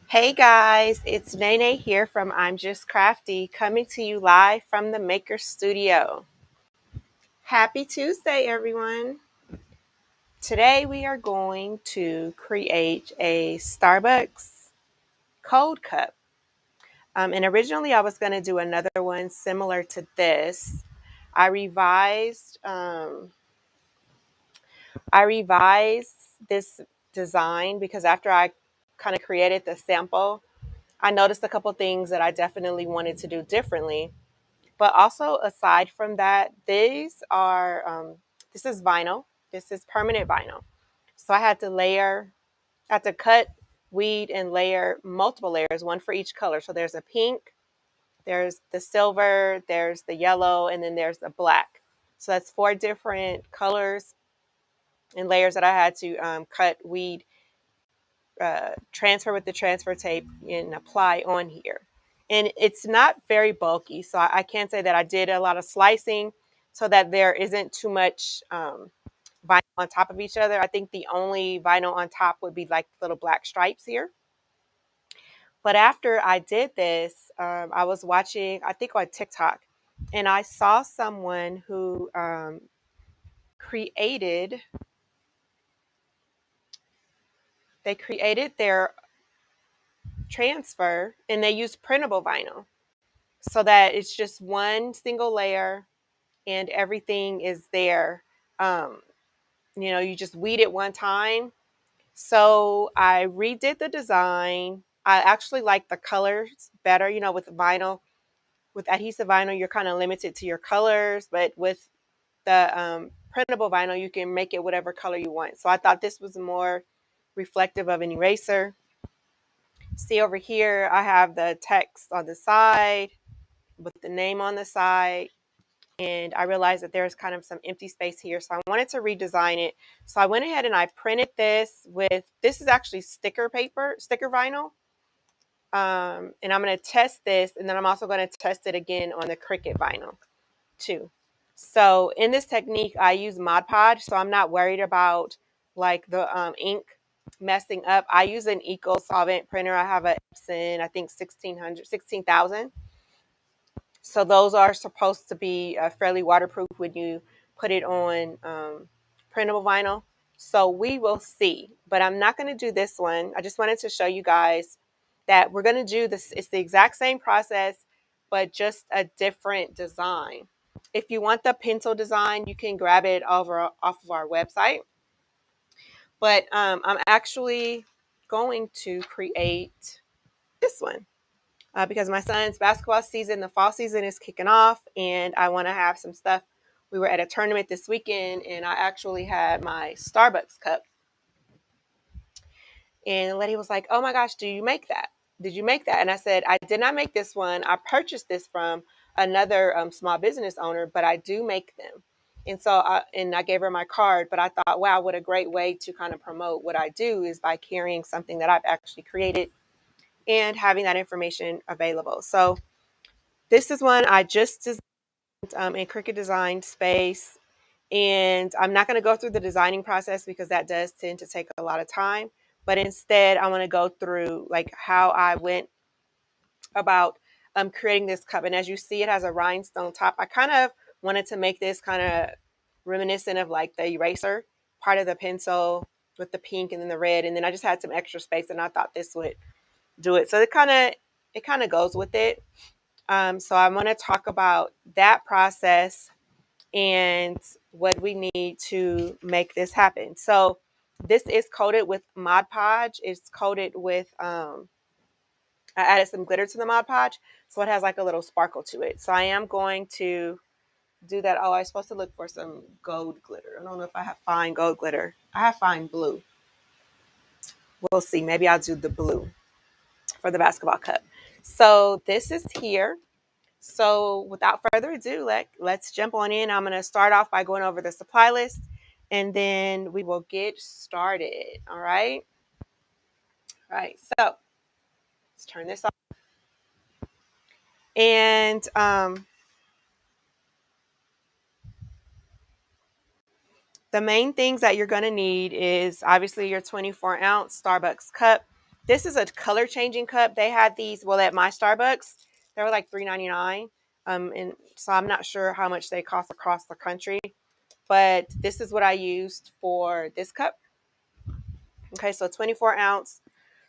Hey guys, it's Nene here from I'm Just Crafty, coming to you live from the Maker Studio. Happy Tuesday, everyone. Today we are going to create a Starbucks cold cup. And originally I was going to do another one similar to this. I revised this design because after I kind of created the sample, I noticed a couple things that I definitely wanted to do differently. But also, aside from that, this is vinyl. This is permanent vinyl. So I had to cut, weed, and layer multiple layers, one for each color. So there's a pink, there's the silver, there's the yellow, and then there's the black. So that's 4 different colors and layers that I had to cut, weed, transfer with the transfer tape, and apply on here. And it's not very bulky, so I can't say that I did a lot of slicing so that there isn't too much vinyl on top of each other. I think the only vinyl on top would be like little black stripes here. But after I did this, I was watching, I think on TikTok, and I saw someone who created, they created their transfer and they used printable vinyl so that it's just one single layer and everything is there. Um, you just weed it one time. So I redid the design. I actually like the colors better. With vinyl, with adhesive vinyl, you're kind of limited to your colors, but with the printable vinyl, you can make it whatever color you want. So I thought this was more reflective of an eraser. See over here, I have the text on the side with the name on the side. And I realized that there's kind of some empty space here. So I wanted to redesign it. So I went ahead and I printed this this is actually sticker vinyl. And I'm going to test this. And then I'm also going to test it again on the Cricut vinyl too. So in this technique, I use Mod Podge. So I'm not worried about like the ink messing up. I use an eco solvent printer. I have a Epson, I think 16,000. So those are supposed to be fairly waterproof when you put it on printable vinyl. So we will see. But I'm not going to do this one. I just wanted to show you guys that we're going to do this. It's the exact same process, but just a different design. If you want the pencil design, you can grab it off of our website. But I'm actually going to create this one. Because my son's basketball season, the fall season is kicking off, and I want to have some stuff. We were at a tournament this weekend, and I actually had my Starbucks cup. And the lady was like, "Oh my gosh, do you make that? Did you make that?" And I said, "I did not make this one. I purchased this from another small business owner, but I do make them." And so, I gave her my card. But I thought, wow, what a great way to kind of promote what I do is by carrying something that I've actually created and having that information available. So this is one I just designed in Cricut Design Space. And I'm not going to go through the designing process because that does tend to take a lot of time. But instead, I want to go through like how I went about creating this cup. And as you see, it has a rhinestone top. I kind of wanted to make this kind of reminiscent of like the eraser part of the pencil with the pink and then the red. And then I just had some extra space and I thought this would do it. So it kind of goes with it. So I'm going to talk about that process and what we need to make this happen. So this is coated with Mod Podge. It's coated with, I added some glitter to the Mod Podge, so it has like a little sparkle to it. So I am going to do that. Oh, I was supposed to look for some gold glitter. I don't know if I have fine gold glitter. I have fine blue. We'll see. Maybe I'll do the blue for the basketball cup. So this is here. So without further ado, let's jump on in. I'm going to start off by going over the supply list, and then we will get started. All right. All right. So let's turn this off. And the main things that you're going to need is obviously your 24-ounce Starbucks cup. This is a color changing cup. They had these, well, at my Starbucks, they were like $3.99. And so I'm not sure how much they cost across the country, but this is what I used for this cup. Okay, so 24-ounce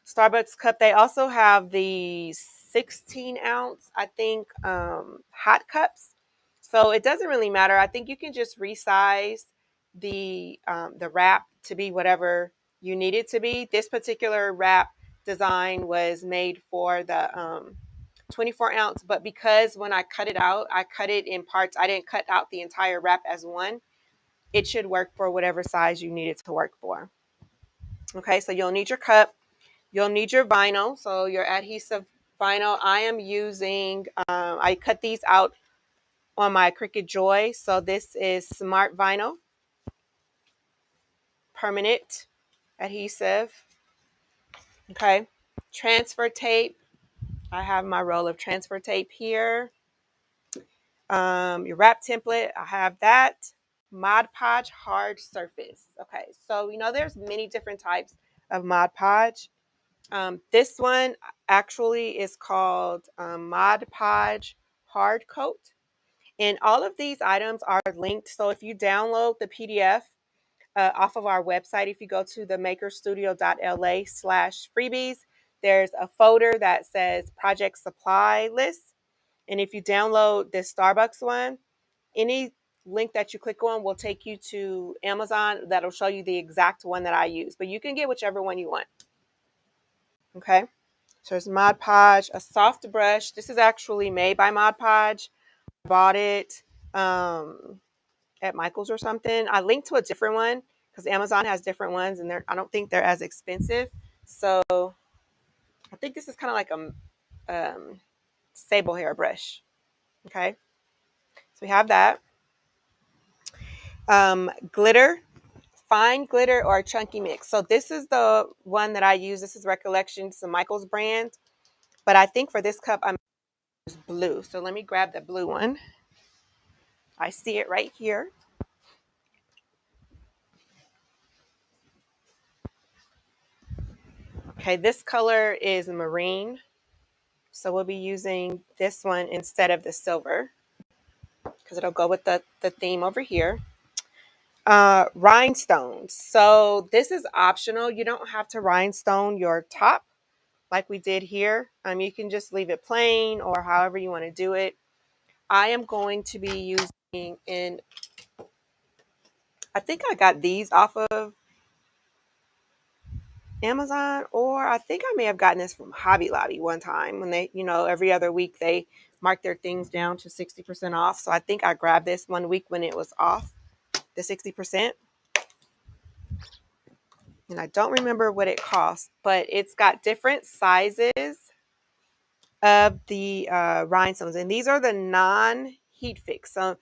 Starbucks cup. They also have the 16-ounce, I think, hot cups. So it doesn't really matter. I think you can just resize the wrap to be whatever you need it to be. This particular wrap design was made for the 24-ounce, but because when I cut it out, I cut it in parts. I didn't cut out the entire wrap as one. It should work for whatever size you need it to work for. Okay, so you'll need your cup. You'll need your vinyl, so your adhesive vinyl. I am using, I cut these out on my Cricut Joy. So this is Smart Vinyl, permanent adhesive. Okay, transfer tape. I have my roll of transfer tape here. Your wrap template, I have that. Mod Podge hard surface. Okay, so there's many different types of Mod Podge. This one actually is called Mod Podge Hard Coat. And all of these items are linked. So if you download the PDF off of our website, if you go to the makerstudio.la/freebies, there's a folder that says project supply list. And if you download this Starbucks one, any link that you click on will take you to Amazon. That'll show you the exact one that I use. But you can get whichever one you want. Okay. So there's Mod Podge, a soft brush. This is actually made by Mod Podge. I bought it at Michael's or something. I linked to a different one because Amazon has different ones, and I don't think they're as expensive. So I think this is kind of like a sable hair brush. Okay, so we have that. Glitter, fine glitter or chunky mix. So this is the one that I use. This is Recollection. It's a Michael's brand. But I think for this cup, I'm blue. So let me grab the blue one. I see it right here. Okay, this color is marine. So we'll be using this one instead of the silver because it'll go with the theme over here. Rhinestones. So this is optional. You don't have to rhinestone your top like we did here. You can just leave it plain or however you want to do it. I am going to be using I think I got these off of Amazon, or I think I may have gotten this from Hobby Lobby one time when they, every other week they mark their things down to 60% off. So I think I grabbed this one week when it was off the 60%. And I don't remember what it cost, but it's got different sizes of the rhinestones. And these are the non-heat fix. So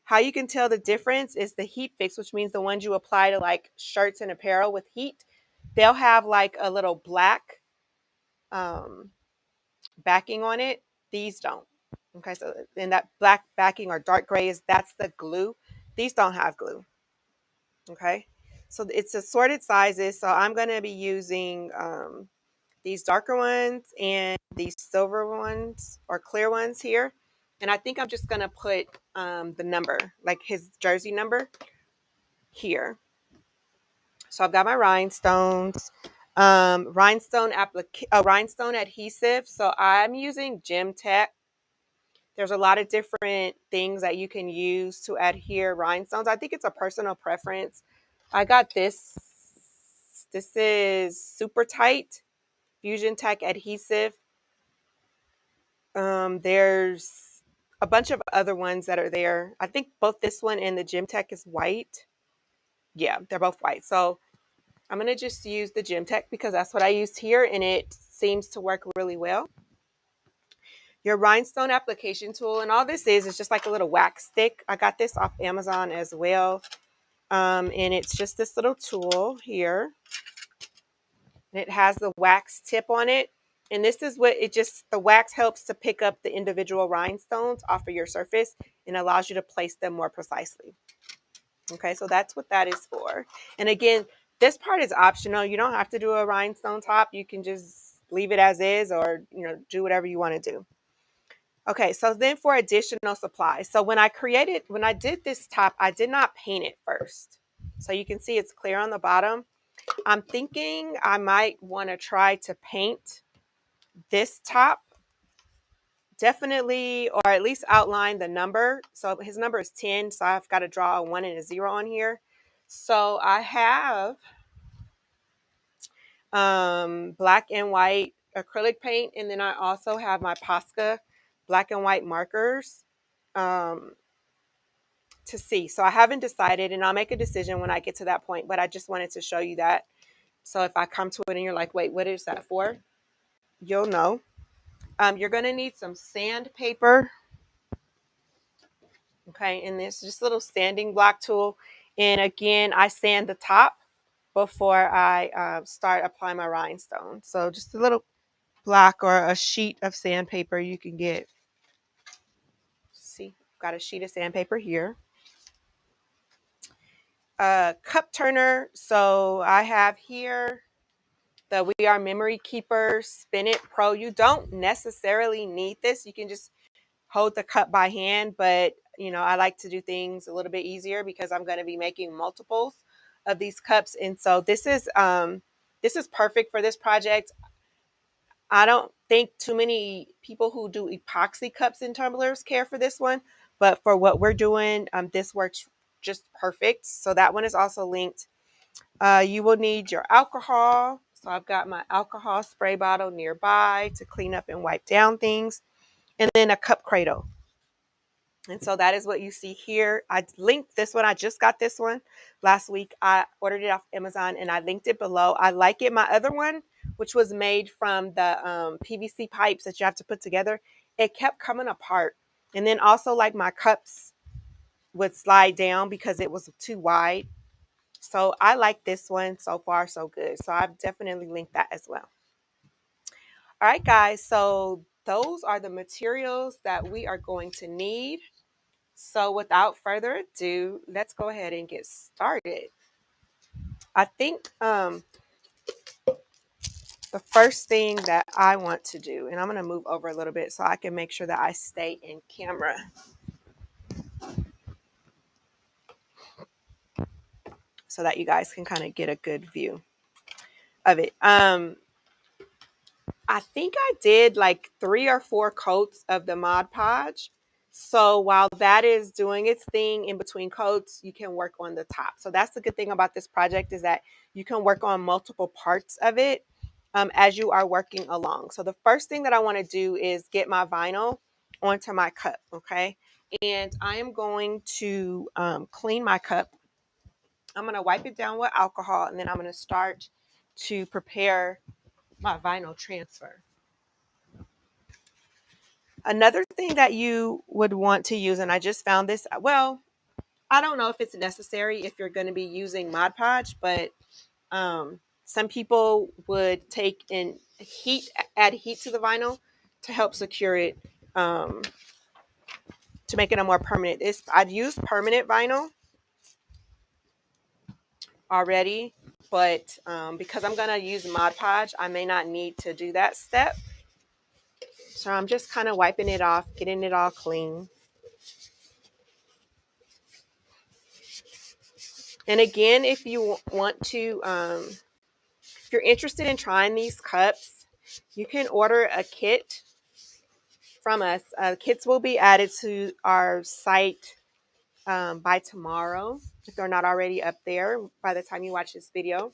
how you can tell the difference is the heat fix, which means the ones you apply to like shirts and apparel with heat. They'll have like a little black backing on it. These don't. Okay, so in that black backing or dark gray that's the glue. These don't have glue. Okay, so it's assorted sizes. So I'm going to be using these darker ones and these silver ones or clear ones here. And I think I'm just going to put the number, like his jersey number here. So I've got my rhinestones, rhinestone adhesive. So I'm using Gem Tech. There's a lot of different things that you can use to adhere rhinestones. I think it's a personal preference. I got this. This is Super Tight Fusion Tech adhesive. There's a bunch of other ones that are there. I think both this one and the Gem Tech is white. Yeah, they're both white. So I'm going to just use the Gem Tech because that's what I used here and it seems to work really well. Your rhinestone application tool, and all this is just like a little wax stick. I got this off Amazon as well. And it's just this little tool here. And it has the wax tip on it. And this is what the wax helps to pick up the individual rhinestones off of your surface and allows you to place them more precisely. Okay, so that's what that is for. And again, this part is optional. You don't have to do a rhinestone top. You can just leave it as is or, do whatever you want to do. Okay, so then for additional supplies. So when I did this top, I did not paint it first. So you can see it's clear on the bottom. I'm thinking I might want to try to paint this top. Definitely, or at least outline the number. So his number is 10, so I've got to draw a 1 and a 0 on here. So I have black and white acrylic paint, and then I also have my Posca black and white markers to see. So I haven't decided, and I'll make a decision when I get to that point, but I just wanted to show you that. So if I come to it and you're like, wait, what is that for? You'll know. You're going to need some sandpaper. Okay, and this just a little sanding block tool. And again, I sand the top before I start applying my rhinestone. So just a little block or a sheet of sandpaper you can get. See, got a sheet of sandpaper here. Cup turner. So I have here the We Are Memory Keeper Spin It Pro. You don't necessarily need this. You can just hold the cup by hand, but I like to do things a little bit easier because I'm going to be making multiples of these cups, and so this is perfect for this project. I don't think too many people who do epoxy cups and tumblers care for this one, but for what we're doing, this works just perfect. So that one is also linked. You will need your alcohol. So I've got my alcohol spray bottle nearby to clean up and wipe down things, and then a cup cradle. And so that is what you see here. I linked this one. I just got this one last week. I ordered it off Amazon and I linked it below. I like it. My other one, which was made from the PVC pipes that you have to put together, it kept coming apart. And then also like my cups would slide down because it was too wide. So I like this one. So far, so good. So I've definitely linked that as well. All right, guys. So those are the materials that we are going to need. So without further ado, let's go ahead and get started. I think the first thing that I want to do, and I'm going to move over a little bit so I can make sure that I stay in camera. So that you guys can kind of get a good view of it. I think I did like 3 or 4 coats of the Mod Podge. So while that is doing its thing in between coats, you can work on the top. So that's the good thing about this project is that you can work on multiple parts of it as you are working along. So the first thing that I want to do is get my vinyl onto my cup, okay? And I am going to clean my cup. I'm going to wipe it down with alcohol, and then I'm going to start to prepare my vinyl transfer. Another thing that you would want to use, and I just found this, well, I don't know if it's necessary if you're going to be using Mod Podge, but some people would take and add heat to the vinyl to help secure it, to make it a more permanent. I'd used permanent vinyl already, but because I'm going to use Mod Podge, I may not need to do that step. So I'm just kind of wiping it off, getting it all clean. And again, if you want to, if you're interested in trying these cups, you can order a kit from us. Kits will be added to our site by tomorrow, if they're not already up there by the time you watch this video.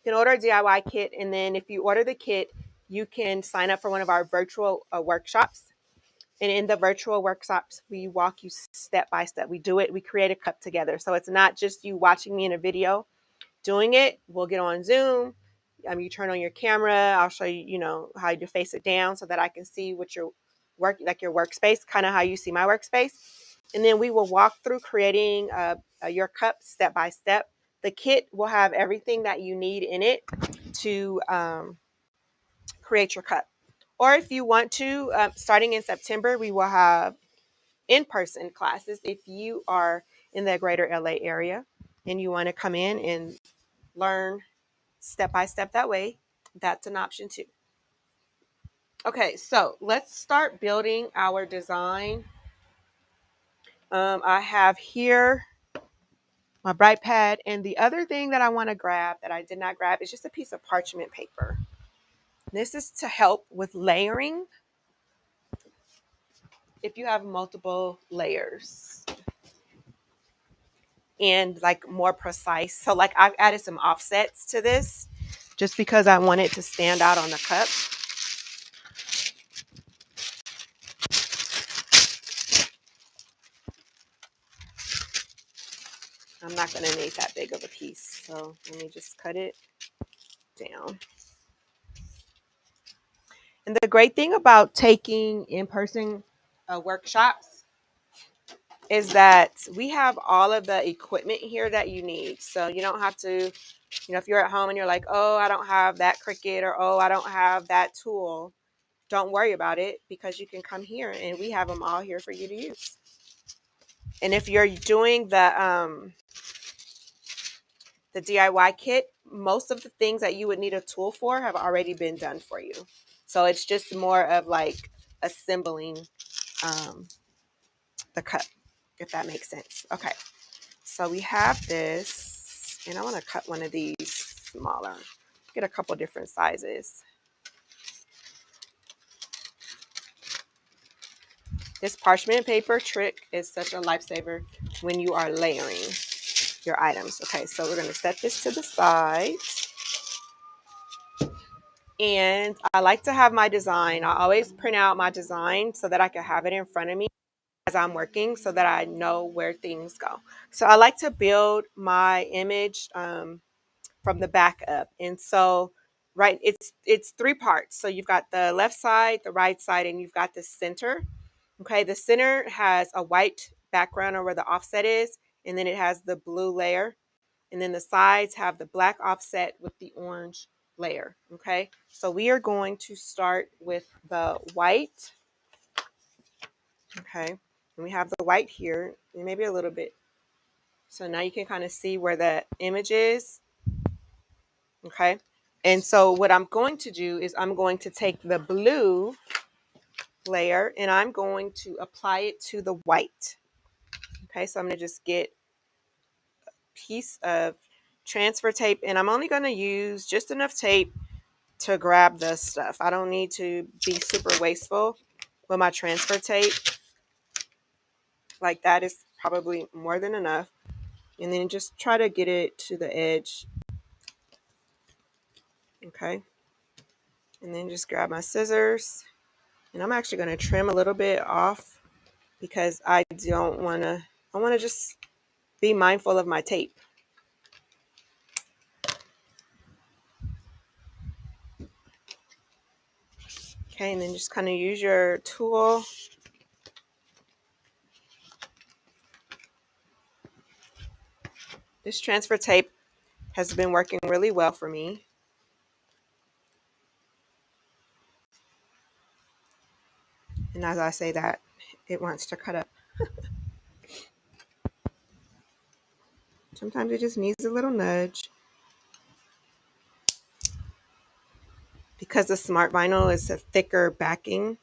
You can order a DIY kit, and then if you order the kit, you can sign up for one of our virtual workshops. And in the virtual workshops, we walk you step by step. We create a cup together. So it's not just you watching me in a video. doing it, we'll get on Zoom. You turn on your camera. I'll show you, how to face it down so that I can see what your like your workspace, kind of how you see my workspace. And then we will walk through creating your cup step by step. The kit will have everything that you need in it to create your cup. Or if you want to, starting in September, we will have in-person classes. If you are in the greater LA area and you want to come in and learn step by step that way, that's an option too. Okay, so let's start building our design. I have here my bright pad, and the other thing that I want to grab that I did not grab is just a piece of parchment paper. This is to help with layering if you have multiple layers and like more precise. So like I've added some offsets to this just because I want it to stand out on the cup. I'm not going to make that big of a piece. So let me just cut it down. And the great thing about taking in-person workshops is that we have all of the equipment here that you need. So you don't have to, if you're at home and you're like, oh, I don't have that Cricut, or oh, I don't have that tool, don't worry about it, because you can come here and we have them all here for you to use. And if you're doing the DIY kit, most of the things that you would need a tool for have already been done for you. So it's just more of like assembling the cup, if that makes sense. Okay, so we have this, and I want to cut one of these smaller. Get a couple different sizes. This parchment paper trick is such a lifesaver when you are layering your items. Okay, so we're going to set this to the side. And I like to have my design. I always print out my design so that I can have it in front of me as I'm working so that I know where things go. So I like to build my image from the back up. And so, right, it's three parts. So you've got the left side, the right side, and you've got the center. Okay, the center has a white background or where the offset is, and then it has the blue layer. And then the sides have the black offset with the orange layer. Okay, so we are going to start with the white. Okay, and we have the white here, and maybe a little bit. So now you can kind of see where the image is. Okay, and so what I'm going to do is I'm going to take the blue layer and I'm going to apply it to the white. Okay, so I'm going to just get a piece of transfer tape, and I'm only going to use just enough tape to grab the stuff. I don't need to be super wasteful with my transfer tape. Like that is probably more than enough. And then just try to get it to the edge. Okay. And then just grab my scissors. And I'm actually going to trim a little bit off because I want to just be mindful of my tape. Okay, and then just kind of use your tool. This transfer tape has been working really well for me. And as I say that, it wants to cut up. Sometimes it just needs a little nudge. Because the smart vinyl is a thicker backing,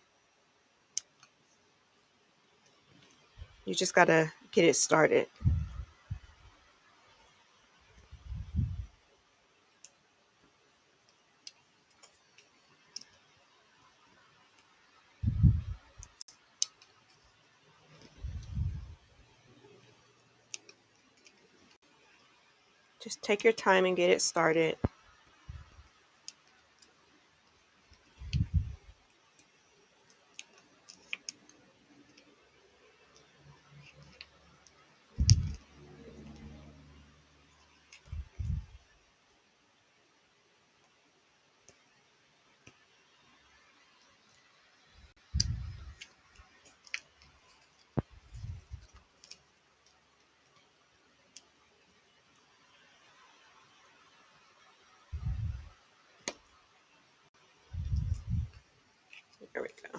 you just got to get it started. Just take your time and get it started. There we go.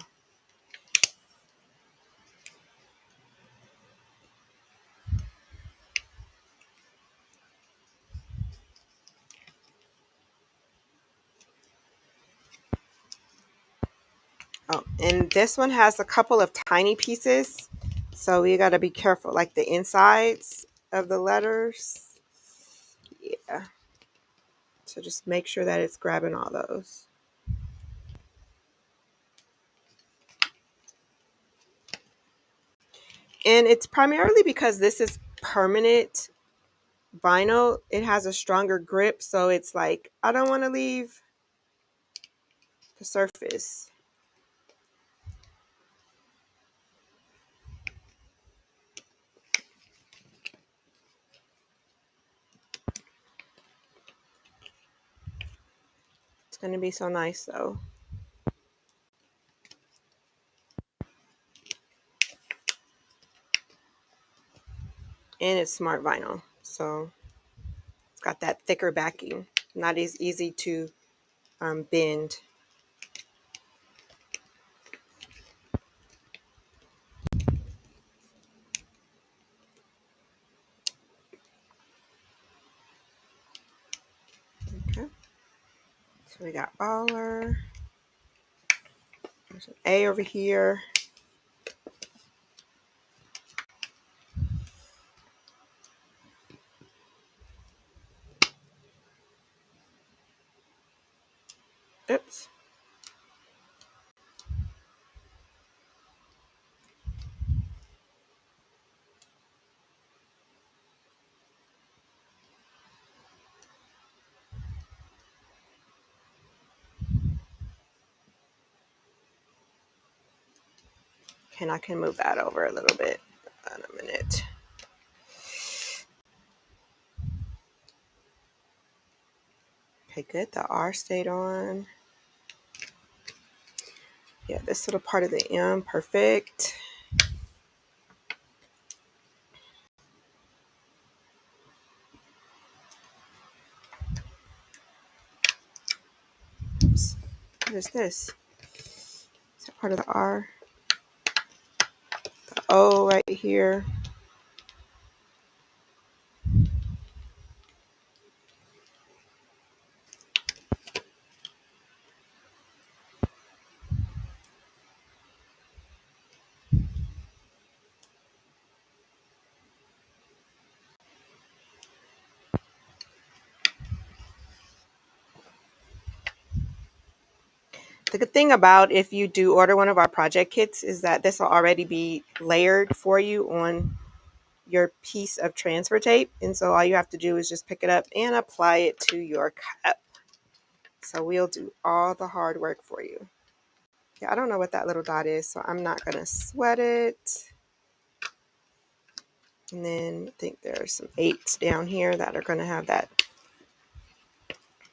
Oh, and this one has a couple of tiny pieces, so we got to be careful, like the insides of the letters. Yeah. So just make sure that it's grabbing all those. And it's primarily because this is permanent vinyl. It has a stronger grip, so it's like, I don't want to leave the surface. It's going to be so nice though. And it's smart vinyl, so it's got that thicker backing. Not as easy to bend. Okay. So we got baller. There's an A over here. Oops. And I can move that over a little bit in a minute. Okay, good. The R stayed on. Yeah, this little part of the M, perfect. Oops. What is this? Is that part of the R? The O right here. The good thing about if you do order one of our project kits is that this will already be layered for you on your piece of transfer tape. And so all you have to do is just pick it up and apply it to your cup. So we'll do all the hard work for you. Yeah, I don't know what that little dot is, so I'm not going to sweat it. And then I think there's some 8s down here that are going to have that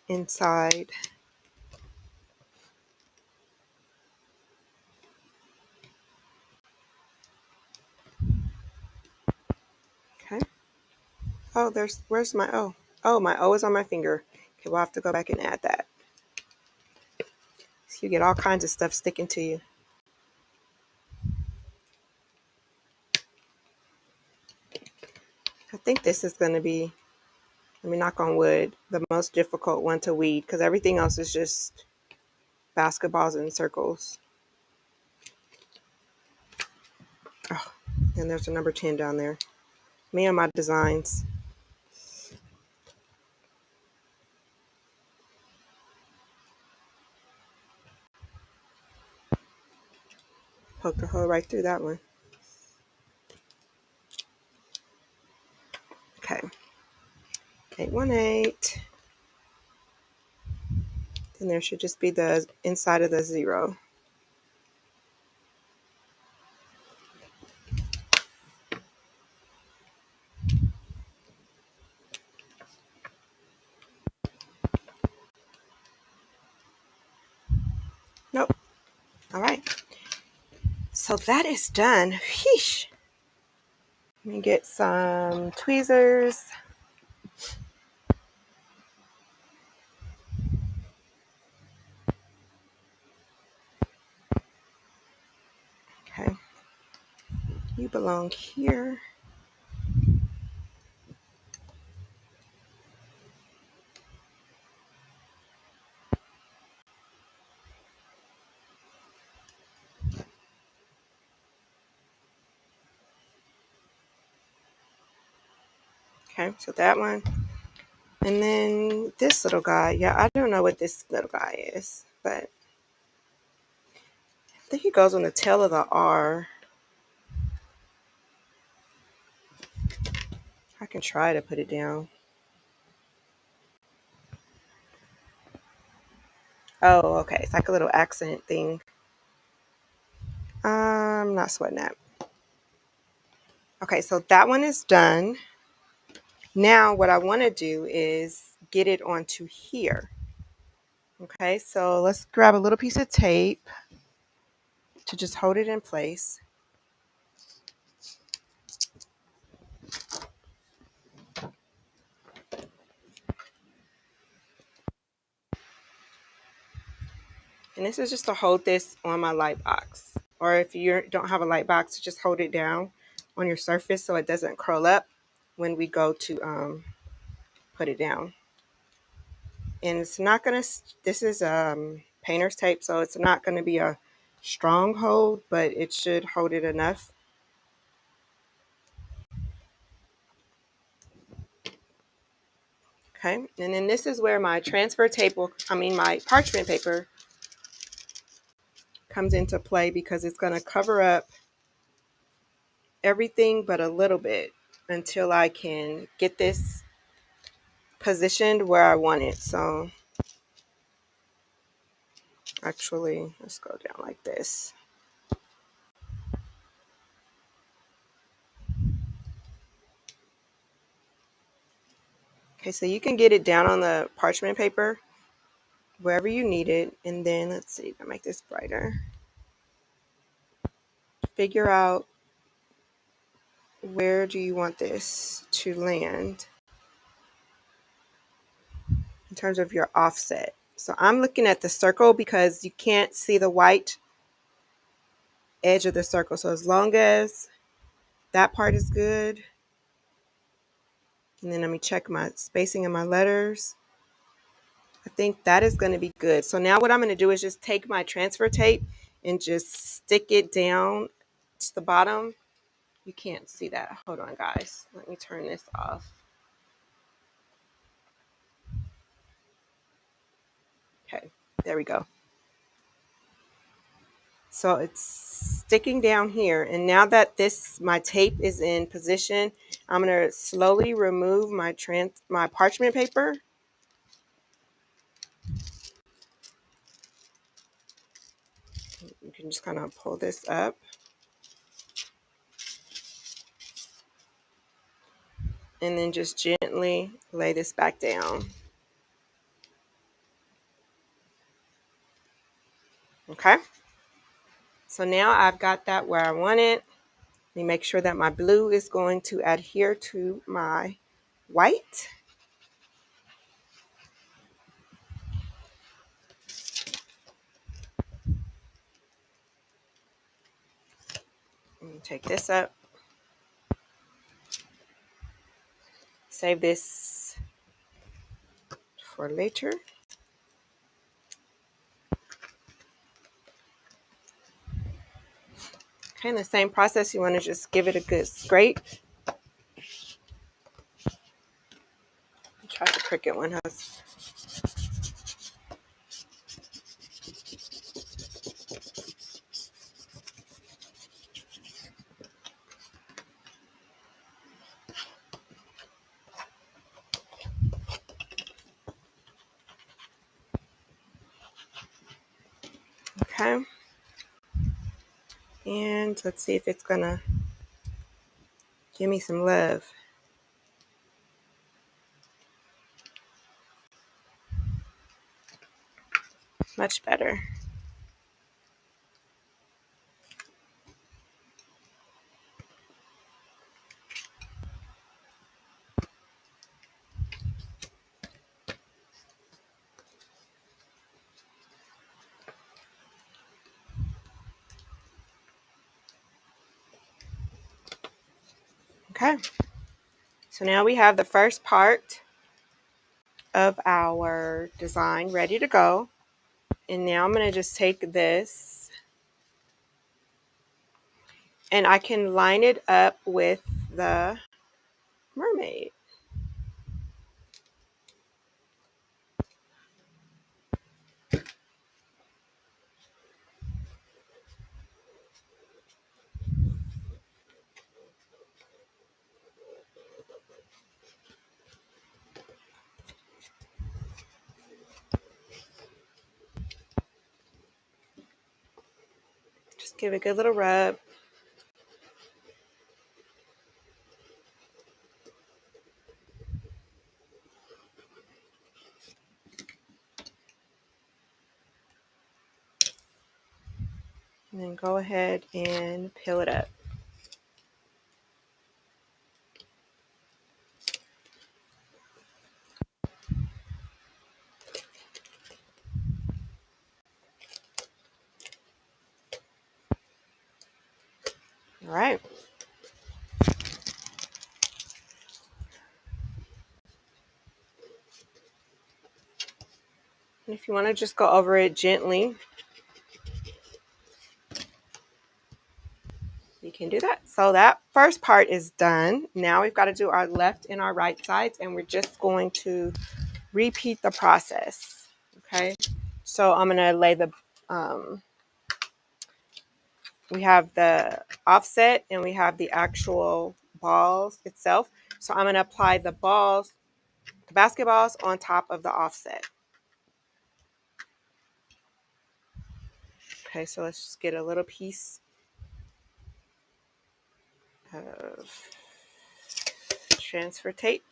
inside. Okay. Oh, where's my O? Oh, my O is on my finger. Okay, we'll have to go back and add that. So you get all kinds of stuff sticking to you. I think this is going to be, let me knock on wood, the most difficult one to weed because everything else is just basketballs and circles. Oh, and there's a number 10 down there. Me and my designs. Poke a hole right through that one. Okay. 818. And there should just be the inside of the 0. Nope. All right. So that is done. Sheesh. Let me get some tweezers. You belong here. Okay, so that one. And then this little guy. Yeah, I don't know what this little guy is, but I think he goes on the tail of the R. I can try to put it down. Oh, okay. It's like a little accent thing. I'm not sweating that. Okay, so that one is done. Now what I want to do is get it onto here. Okay, so let's grab a little piece of tape to just hold it in place. And this is just to hold this on my light box. Or if you don't have a light box, just hold it down on your surface so it doesn't curl up when we go to put it down. And it's not going to, this is painter's tape, so it's not going to be a strong hold, but it should hold it enough. Okay, and then this is where my transfer tape my parchment paper comes into play, because it's going to cover up everything but a little bit until I can get this positioned where I want it. So actually, let's go down like this. Okay, so you can get it down on the parchment paper wherever you need it. And then let's see, I'll make this brighter. Figure out where do you want this to land in terms of your offset. So I'm looking at the circle because you can't see the white edge of the circle. So as long as that part is good, and then let me check my spacing of my letters. I think that is going to be good. So now what I'm going to do is just take my transfer tape and just stick it down to the bottom. You can't see that. Hold on, guys. Let me turn this off. Okay, there we go. So it's sticking down here. And now that my tape is in position, I'm going to slowly remove my parchment paper. You can just kind of pull this up. And then just gently lay this back down. Okay. So now I've got that where I want it. Let me make sure that my blue is going to adhere to my white. Take this up. Save this for later. Okay, in the same process, you want to just give it a good scrape. Try the Cricut one has. Okay. And let's see if it's gonna give me some love. Much better. Okay, so now we have the first part of our design ready to go. And now I'm going to just take this and I can line it up with the mermaid. Just give it a good little rub. And then go ahead and peel it up. All right. And if you want to just go over it gently, you can do that. So that first part is done. Now we've got to do our left and our right sides, and we're just going to repeat the process. Okay. So I'm going to lay the, we have the offset and we have the actual balls itself. So I'm going to apply the balls, the basketballs on top of the offset. Okay, so let's just get a little piece of transfer tape.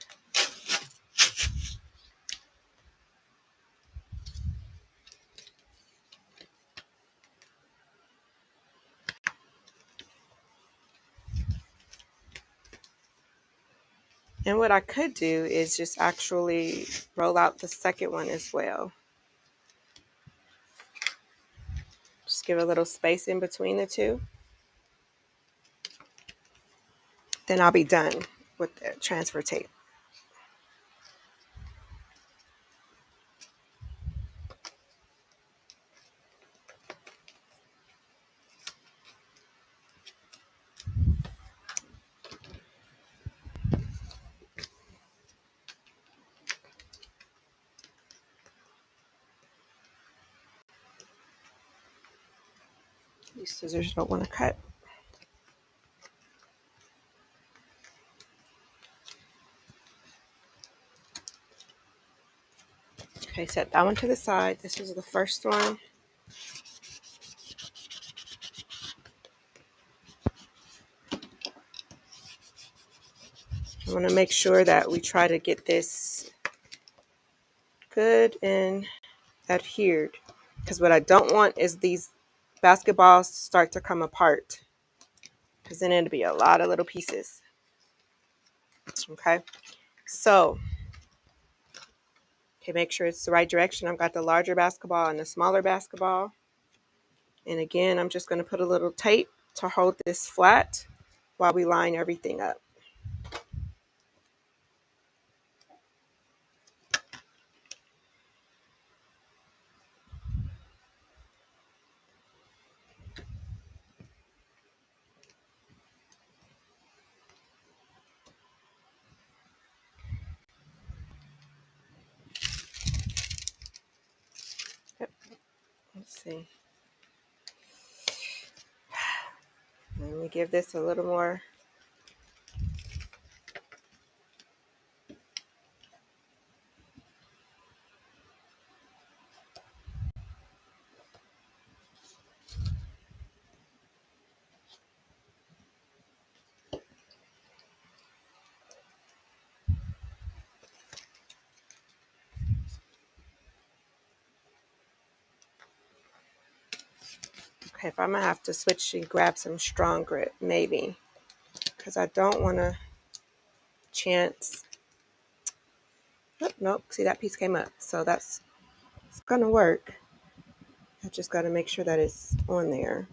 And what I could do is just actually roll out the second one as well. Just give a little space in between the two. Then I'll be done with the transfer tape. These scissors don't want to cut. Okay, set that one to the side. This is the first one. I want to make sure that we try to get this good and adhered, because what I don't want is these basketballs to start to come apart, because then it'll be a lot of little pieces. Okay, so okay, make sure it's the right direction. I've got the larger basketball and the smaller basketball, and again I'm just going to put a little tape to hold this flat while we line everything up. Yep. Let's see. Let me give this a little more. Okay, if I'm gonna have to switch and grab some strong grip, maybe, because I don't want to chance. Oh, nope, see that piece came up, so it's gonna work. I just got to make sure that it's on there.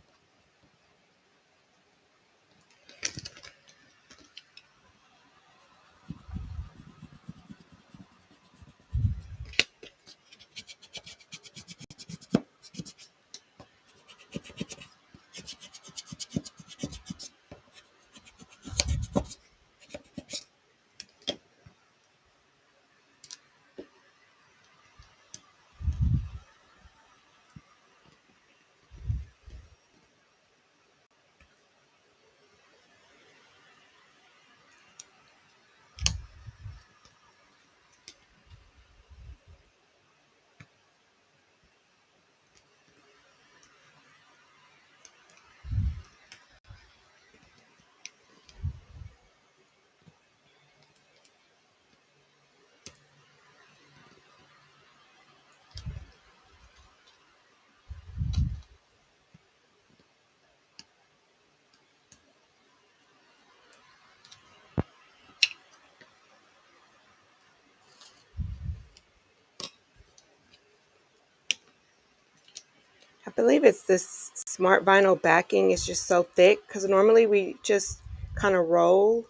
believe it's this smart vinyl backing is just so thick because normally we just kind of roll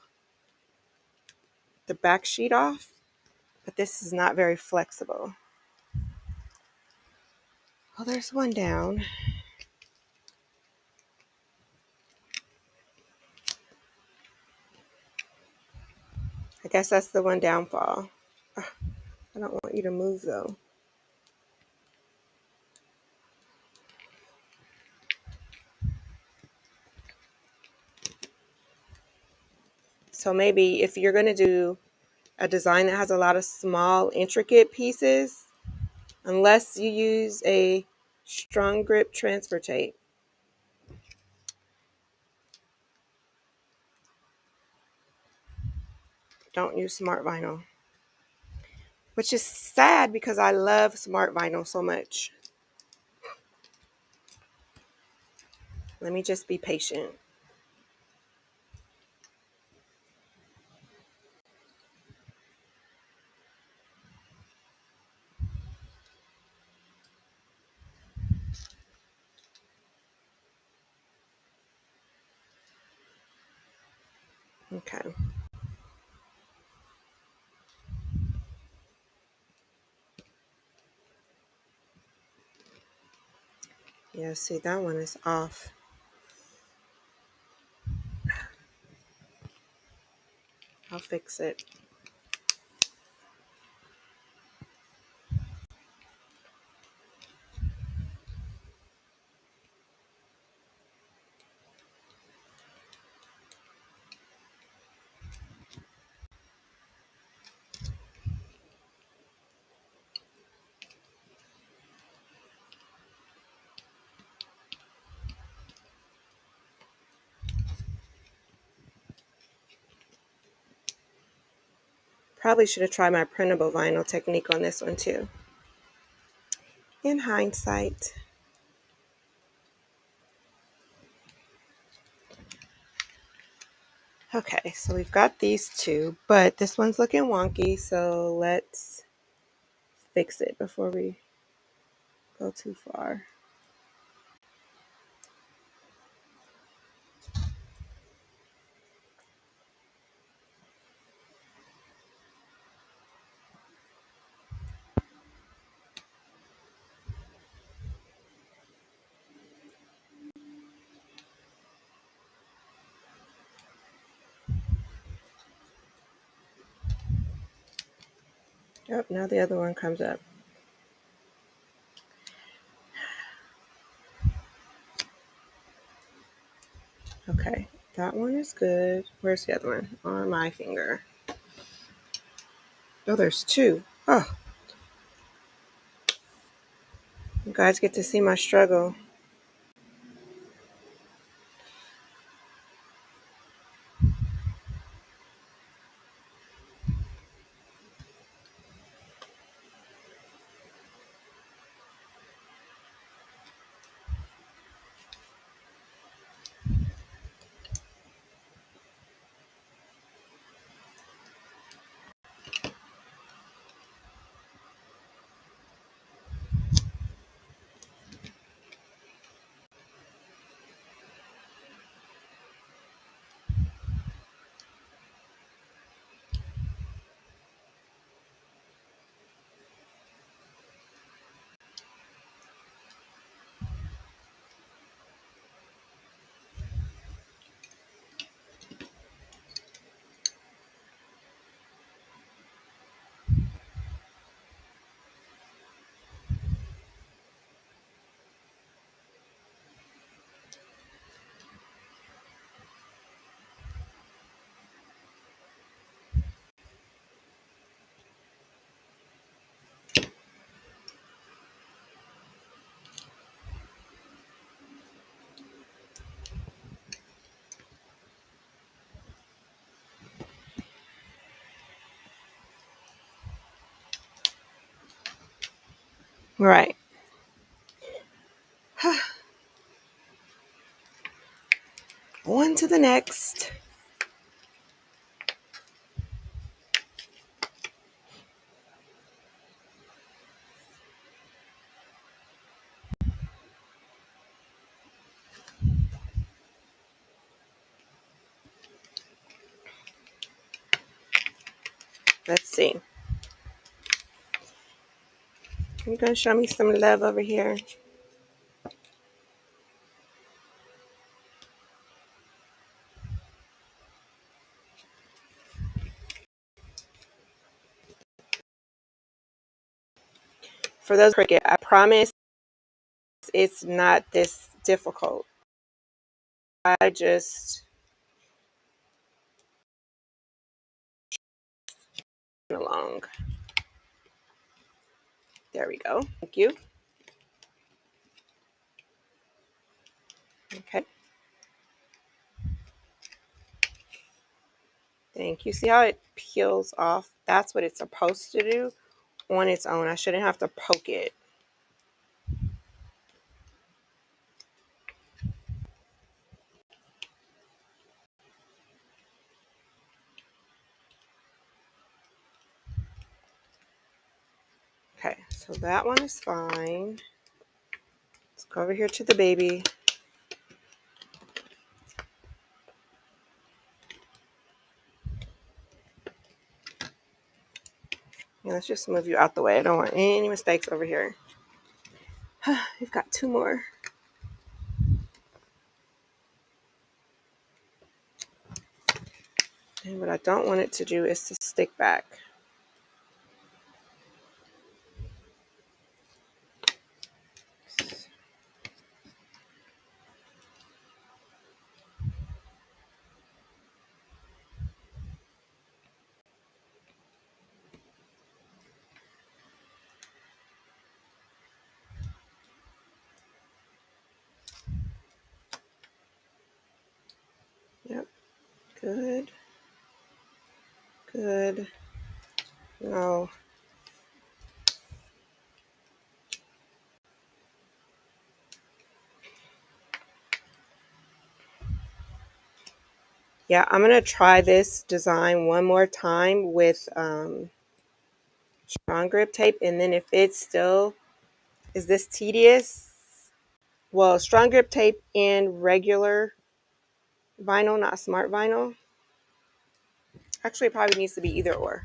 the back sheet off, but this is not very flexible. Oh, there's one down. I guess that's the one downfall. Ugh, I don't want you to move though. So maybe if you're going to do a design that has a lot of small, intricate pieces, unless you use a strong grip transfer tape, don't use smart vinyl. Which is sad because I love smart vinyl so much. Let me just be patient. Okay. Yeah, see, that one is off. I'll fix it. Probably should have tried my printable vinyl technique on this one too. In hindsight. Okay, so we've got these two, but this one's looking wonky, so let's fix it before we go too far. Oh, now the other one comes up. Okay, that one is good. Where's the other one? On my finger. Oh, there's two. Oh, you guys get to see my struggle. Right. On to the next. Let's see. You're going to show me some love over here. For those Cricut, I promise it's not this difficult. I just along. There we go. Thank you. Okay. Thank you. See how it peels off? That's what it's supposed to do on its own. I shouldn't have to poke it. Okay, so that one is fine. Let's go over here to the baby. Yeah, let's just move you out the way. I don't want any mistakes over here. We've got two more. And what I don't want it to do is to stick back. Yep, good, good. No. Yeah, I'm going to try this design one more time with strong grip tape. And then if it's still, is this tedious? Well, strong grip tape and regular vinyl, not smart vinyl. Actually, it probably needs to be either or.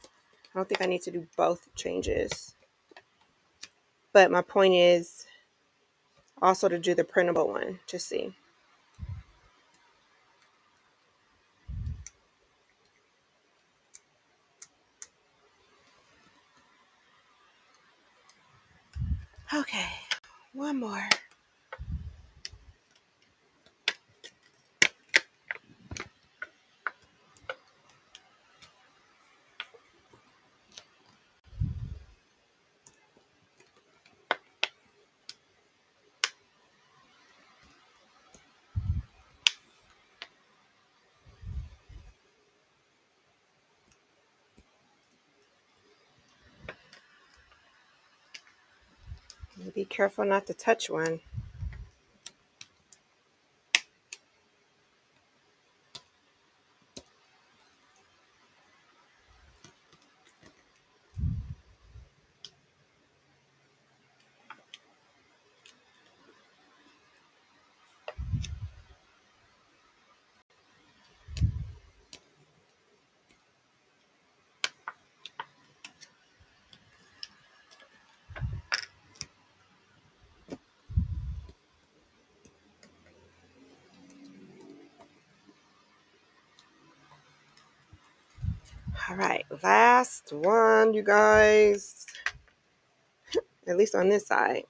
I don't think I need to do both changes. But my point is also to do the printable one to see. Okay, one more. Be careful not to touch one. All right, last one, you guys. At least on this side.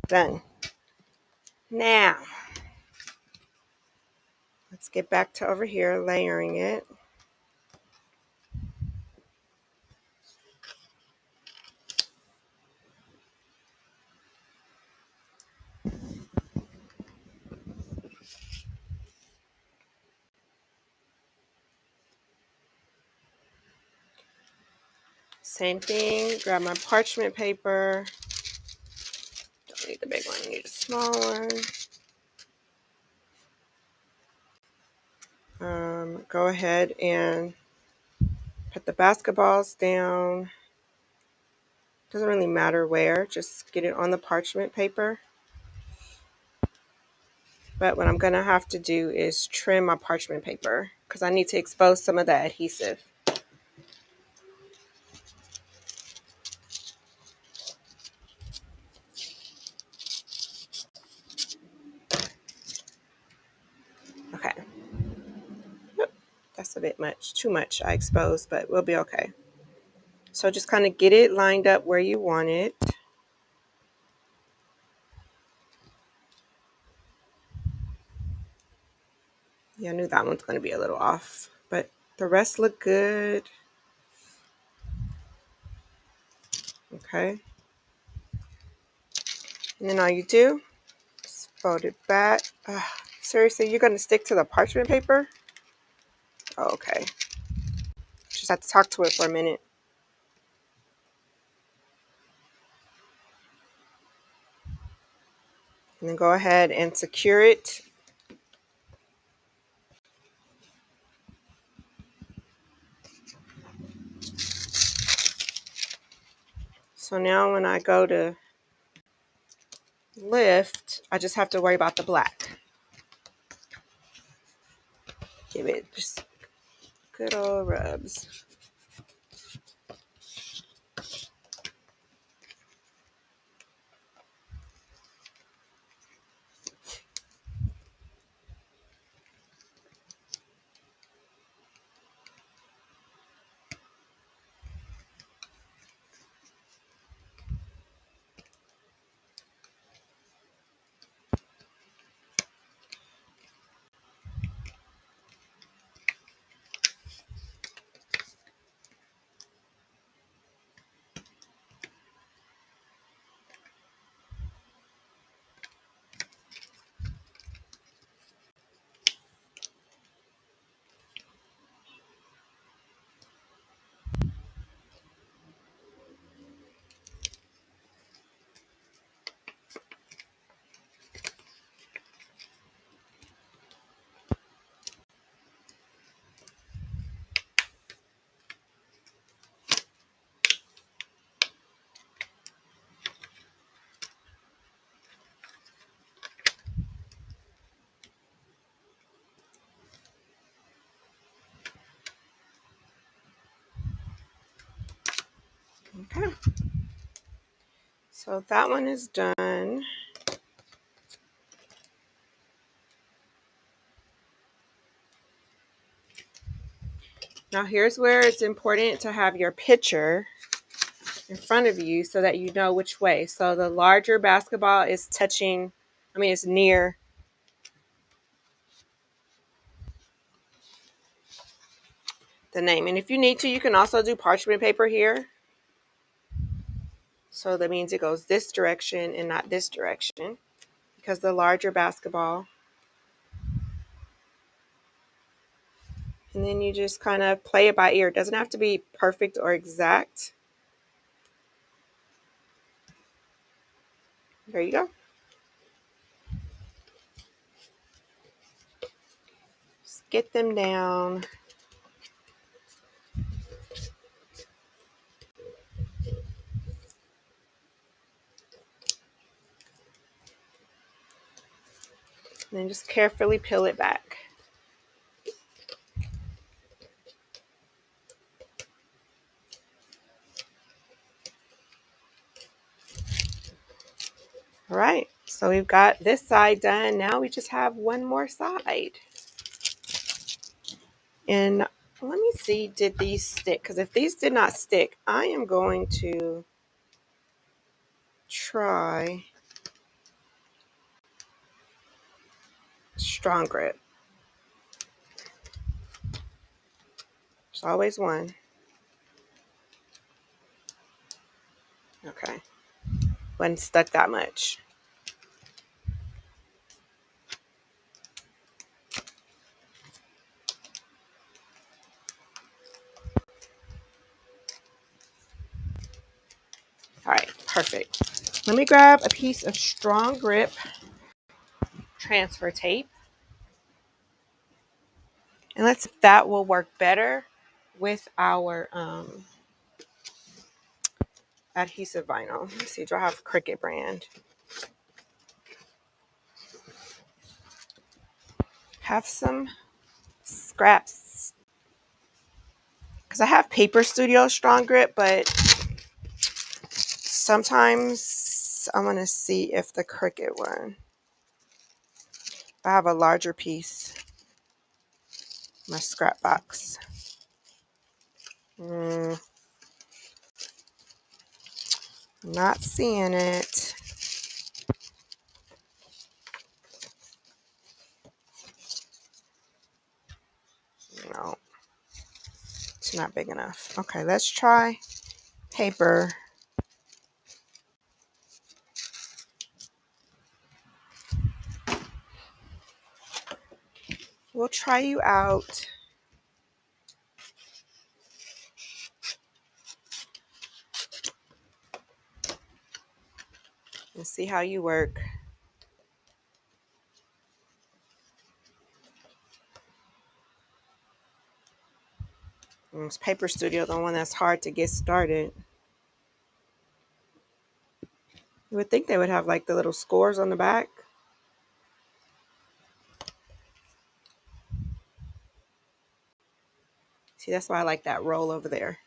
Done. Now, let's get back to over here, layering it. Same thing, grab my parchment paper. Don't need the big one, I need a small one. Go ahead and put the basketballs down. Doesn't really matter where, just get it on the parchment paper. But what I'm gonna have to do is trim my parchment paper because I need to expose some of the adhesive. Okay. Yep. That's a bit much, too much I exposed, but we'll be okay. So just kind of get it lined up where you want it. Yeah, I knew that one's going to be a little off, but the rest look good. Okay. And then all you do is fold it back. Seriously, you're going to stick to the parchment paper? Oh, okay. Just have to talk to it for a minute. And then go ahead and secure it. So now when I go to lift, I just have to worry about the black. Give it just good old rubs. Okay. So that one is done. Now here's where it's important to have your picture in front of you so that you know which way. So the larger basketball is touching, it's near the name. And if you need to, you can also do parchment paper here. So that means it goes this direction and not this direction because the larger basketball. And then you just kind of play it by ear. It doesn't have to be perfect or exact. There you go. Just get them down. And then just carefully peel it back. All right, so we've got this side done. Now we just have one more side. And let me see, did these stick? Because if these did not stick, I am going to try strong grip. There's always one. Okay, wasn't stuck that much. perfect. Let me grab a piece of strong grip transfer tape. And that will work better with our adhesive vinyl. Let's see, do I have Cricut brand? Have some scraps. Because I have Paper Studio strong grip, but sometimes I'm going to see if the Cricut one, if I have a larger piece, my scrap box. Not seeing it. No, it's not big enough. Okay, let's try paper. We'll try you out. And see how you work. It's Paper Studio, the one that's hard to get started. You would think they would have like the little scores on the back. See, that's why I like that roll over there.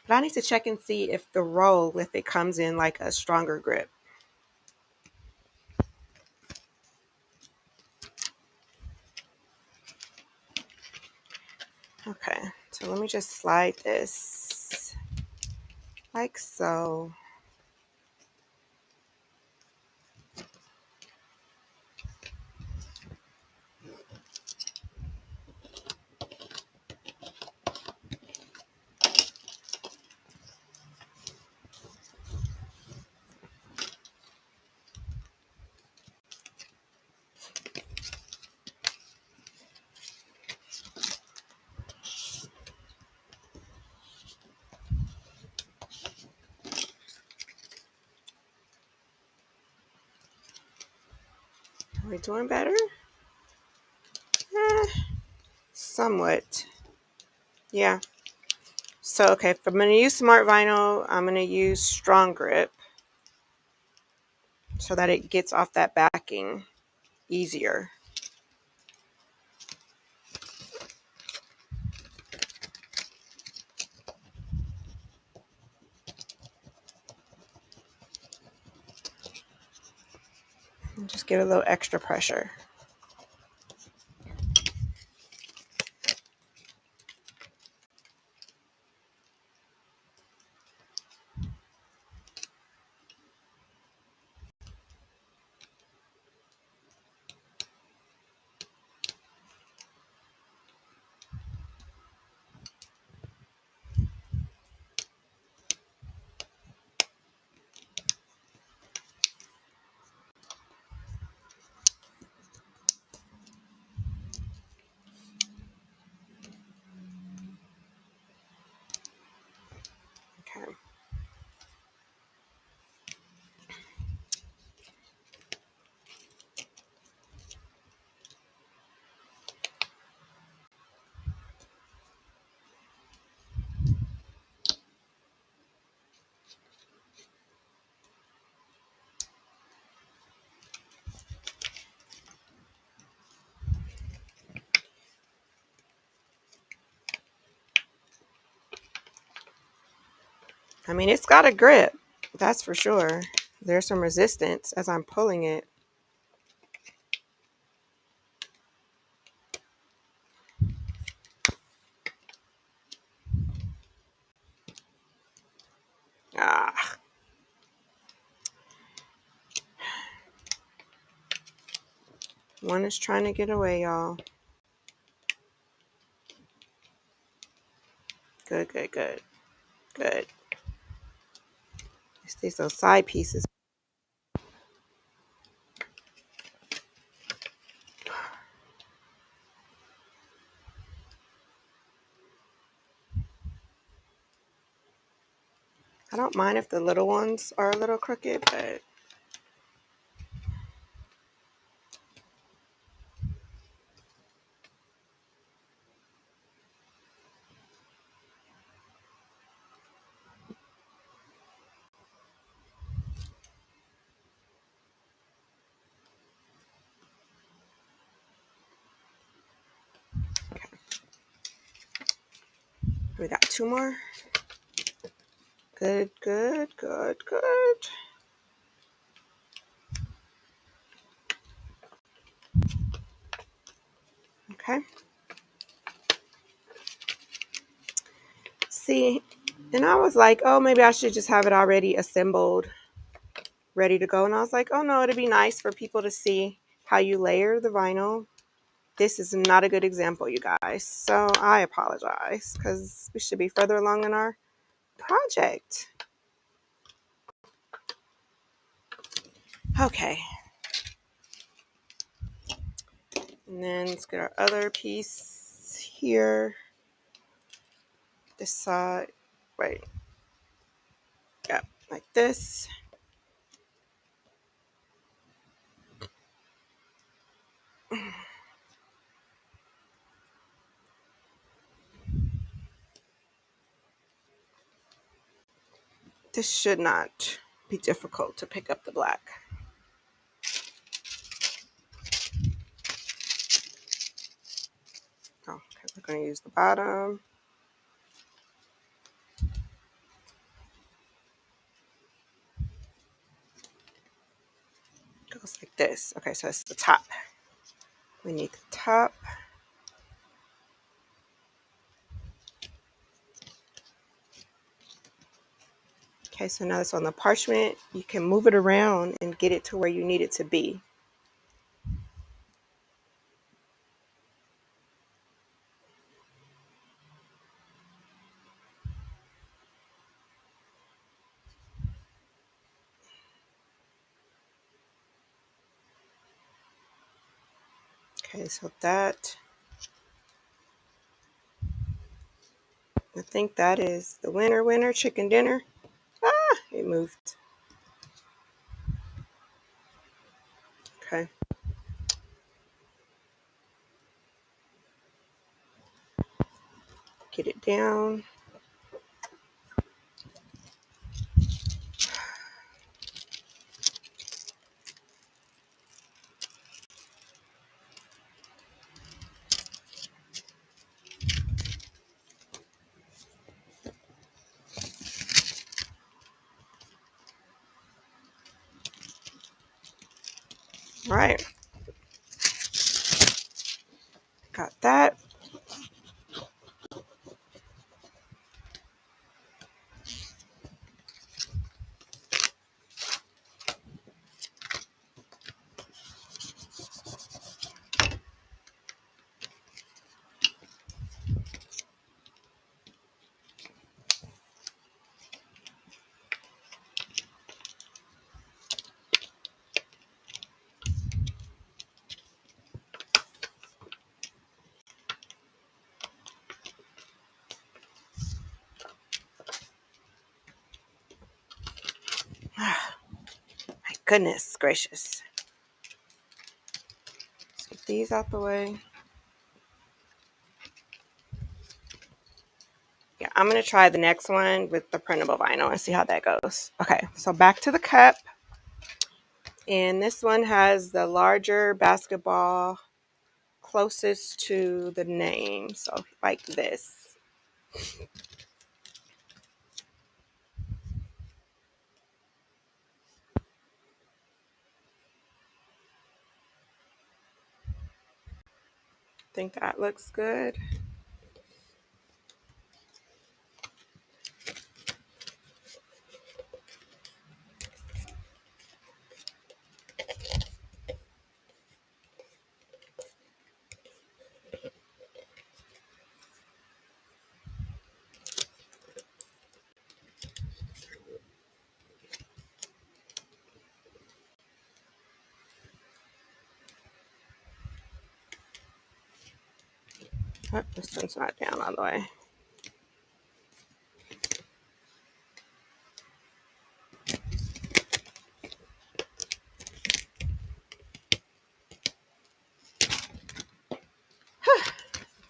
But I need to check and see if the roll, if it comes in like a stronger grip. Okay, so let me just slide this like so. Are we doing better? Somewhat. Yeah. So, okay, if I'm going to use Smart Vinyl, I'm going to use Strong Grip so that it gets off that backing easier. And just give it a little extra pressure. Okay. I mean, it's got a grip, that's for sure. There's some resistance as I'm pulling it. Ah. One is trying to get away, y'all. Good, good, good. Good. It's these little side pieces. I don't mind if the little ones are a little crooked, but okay. We got 2 more. Good, good, good, good. Okay. See, and I was like, oh, maybe I should just have it already assembled, ready to go. And I was like, oh no, it'd be nice for people to see how you layer the vinyl. This is not a good example, you guys. So I apologize because we should be further along in our project. Okay. And then let's get our other piece here. This side, right. Yep, like this. This should not be difficult to pick up the black. Oh, okay, we're going to use the bottom. It goes like this. Okay, so it's the top. We need the top. Okay, so now it's on the parchment. You can move it around and get it to where you need it to be. Okay, so that, I think that is the winner chicken dinner. Ah, it moved. Okay. Get it down. All right. Got that. My goodness gracious. Let's get these out the way. Yeah, I'm going to try the next one with the printable vinyl and see how that goes. Okay, so back to the cup. And this one has the larger basketball closest to the name. So like this. I think that looks good. Oh, this one's not down all the way.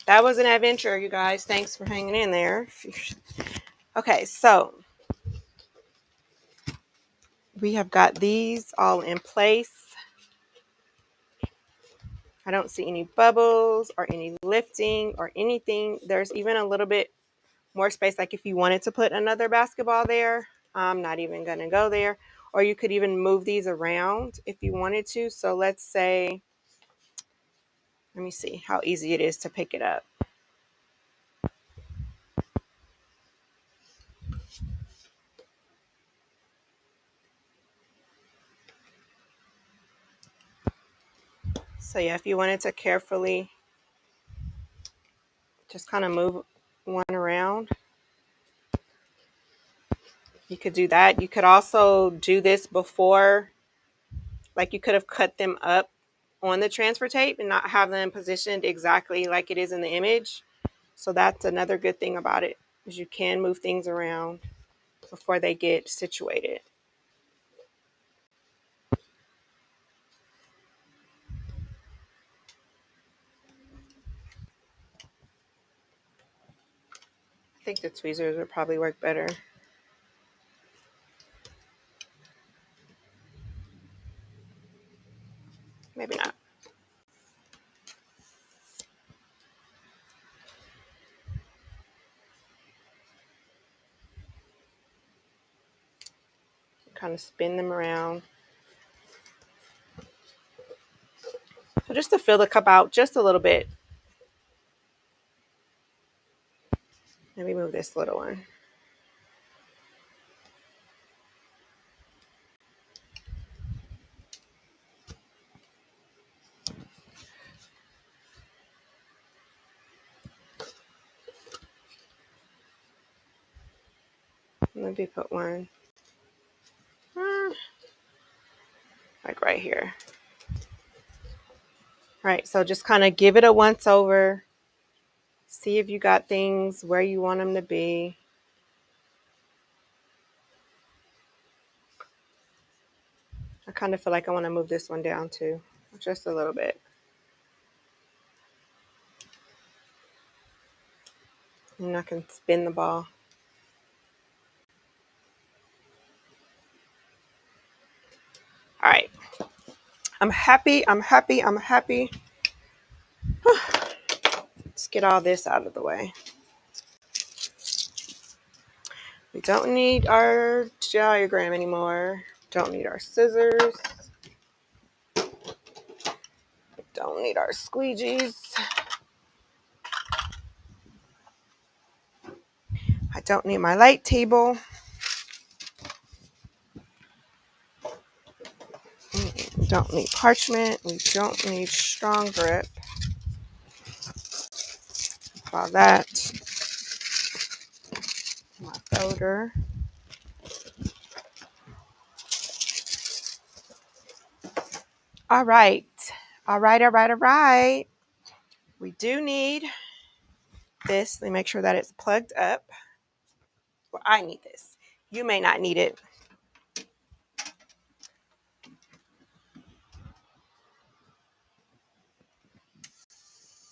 that was an adventure, you guys. Thanks for hanging in there. Okay, so we have got these all in place. I don't see any bubbles or any lifting or anything. There's even a little bit more space, like if you wanted to put another basketball there. I'm not even going to go there. Or you could even move these around if you wanted to. So let's say, let me see how easy it is to pick it up. So yeah, if you wanted to carefully just kind of move one around, you could do that. You could also do this before, like you could have cut them up on the transfer tape and not have them positioned exactly like it is in the image. So that's another good thing about it, is you can move things around before they get situated. I think the tweezers would probably work better. Maybe not. Kind of spin them around. So just to fill the cup out just a little bit. Let me move this little one. Maybe put one like right here. All right, so just kind of give it a once over. See if you got things where you want them to be. I kind of feel like I want to move this one down too, just a little bit. And I can spin the ball. All right. I'm happy. I'm happy. I'm happy. Let's get all this out of the way. We don't need our diagram anymore. Don't need our scissors. Don't need our squeegees. I don't need my light table. We don't need parchment. We don't need strong grip. All that. My folder. All right. All right, all right, all right. We do need this. Let me make sure that it's plugged up. Well, I need this. You may not need it.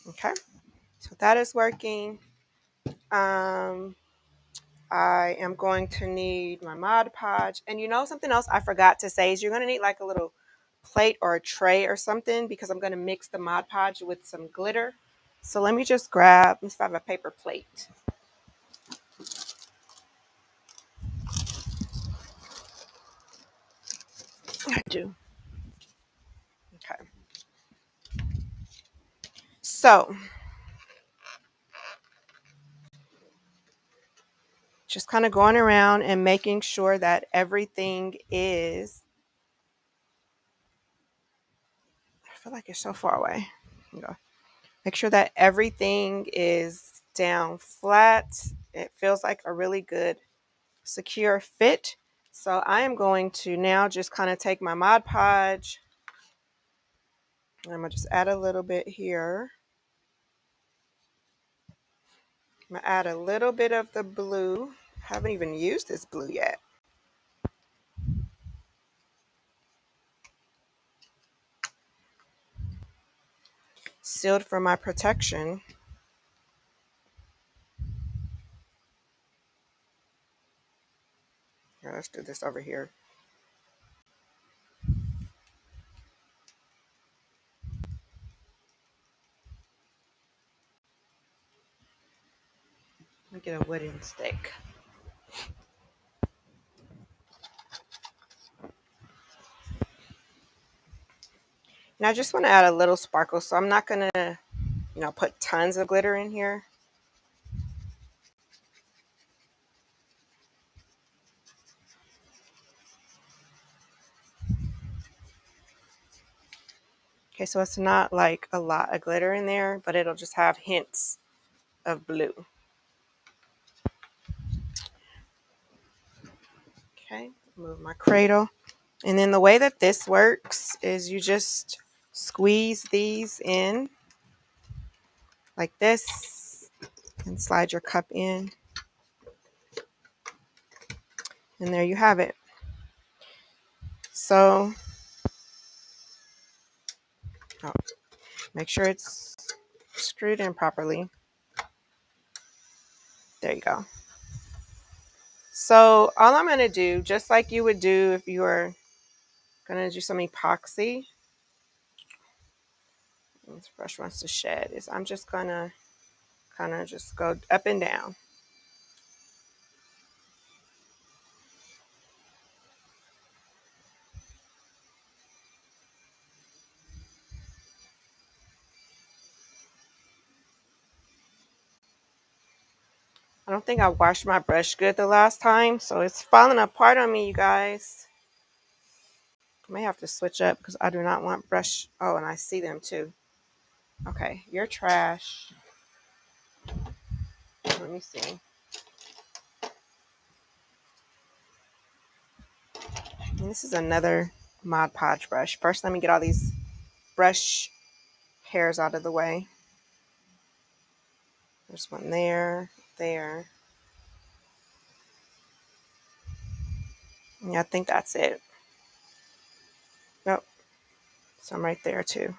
Okay. So that is working. I am going to need my Mod Podge. And you know something else I forgot to say is you're going to need like a little plate or a tray or something, because I'm going to mix the Mod Podge with some glitter. So let me just grab, let's have a paper plate. I do. Okay. So just kind of going around and making sure that everything is, I feel like it's so far away. Go. Make sure that everything is down flat. It feels like a really good secure fit. So I am going to now just kind of take my Mod Podge. I'm going to just add a little bit here. I'm going to add a little bit of the blue. I haven't even used this blue yet. Sealed for my protection. Here, let's do this over here. Let me get a wooden stick. And I just want to add a little sparkle, so I'm not going to, put tons of glitter in here. Okay, so it's not like a lot of glitter in there, but it'll just have hints of blue. Okay, move my cradle. And then the way that this works is you just squeeze these in like this and slide your cup in. And there you have it. So, make sure it's screwed in properly. There you go. So all I'm going to do, just like you would do if you were going to do some epoxy, this brush wants to shed, is I'm just going to kind of just go up and down. I don't think I washed my brush good the last time, so it's falling apart on me, you guys. I may have to switch up because I do not want brush. Oh, and I see them too. Okay, you're trash. Let me see. And this is another Mod Podge brush. First, let me get all these brush hairs out of the way. There's one there, there. Yeah, I think that's it. Nope, some right there too.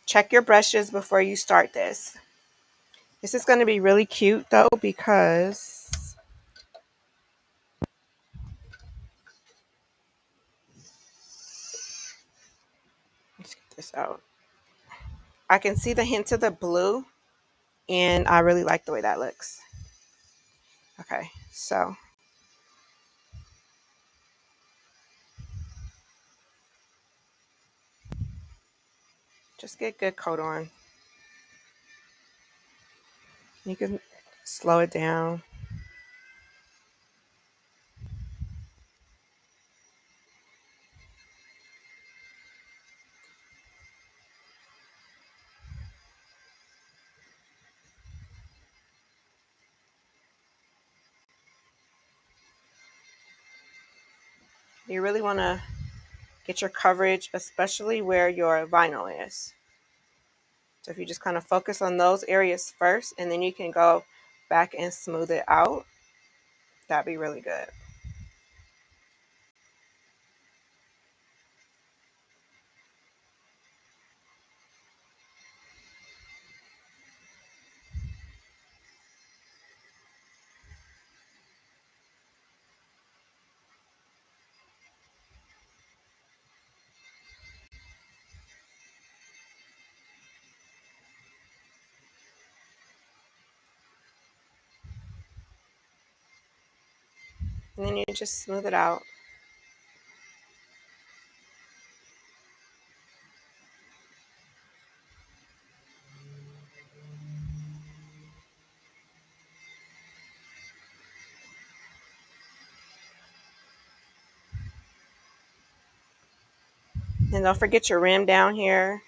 Check your brushes before you start this. This is going to be really cute though because let's get this out. I can see the hints of the blue and I really like the way that looks. Okay, so just get a good coat on. You can slow it down. You really want to get your coverage, especially where your vinyl is. So if you just kind of focus on those areas first, and then you can go back and smooth it out, that'd be really good. And then you just smooth it out. And don't forget your rim down here.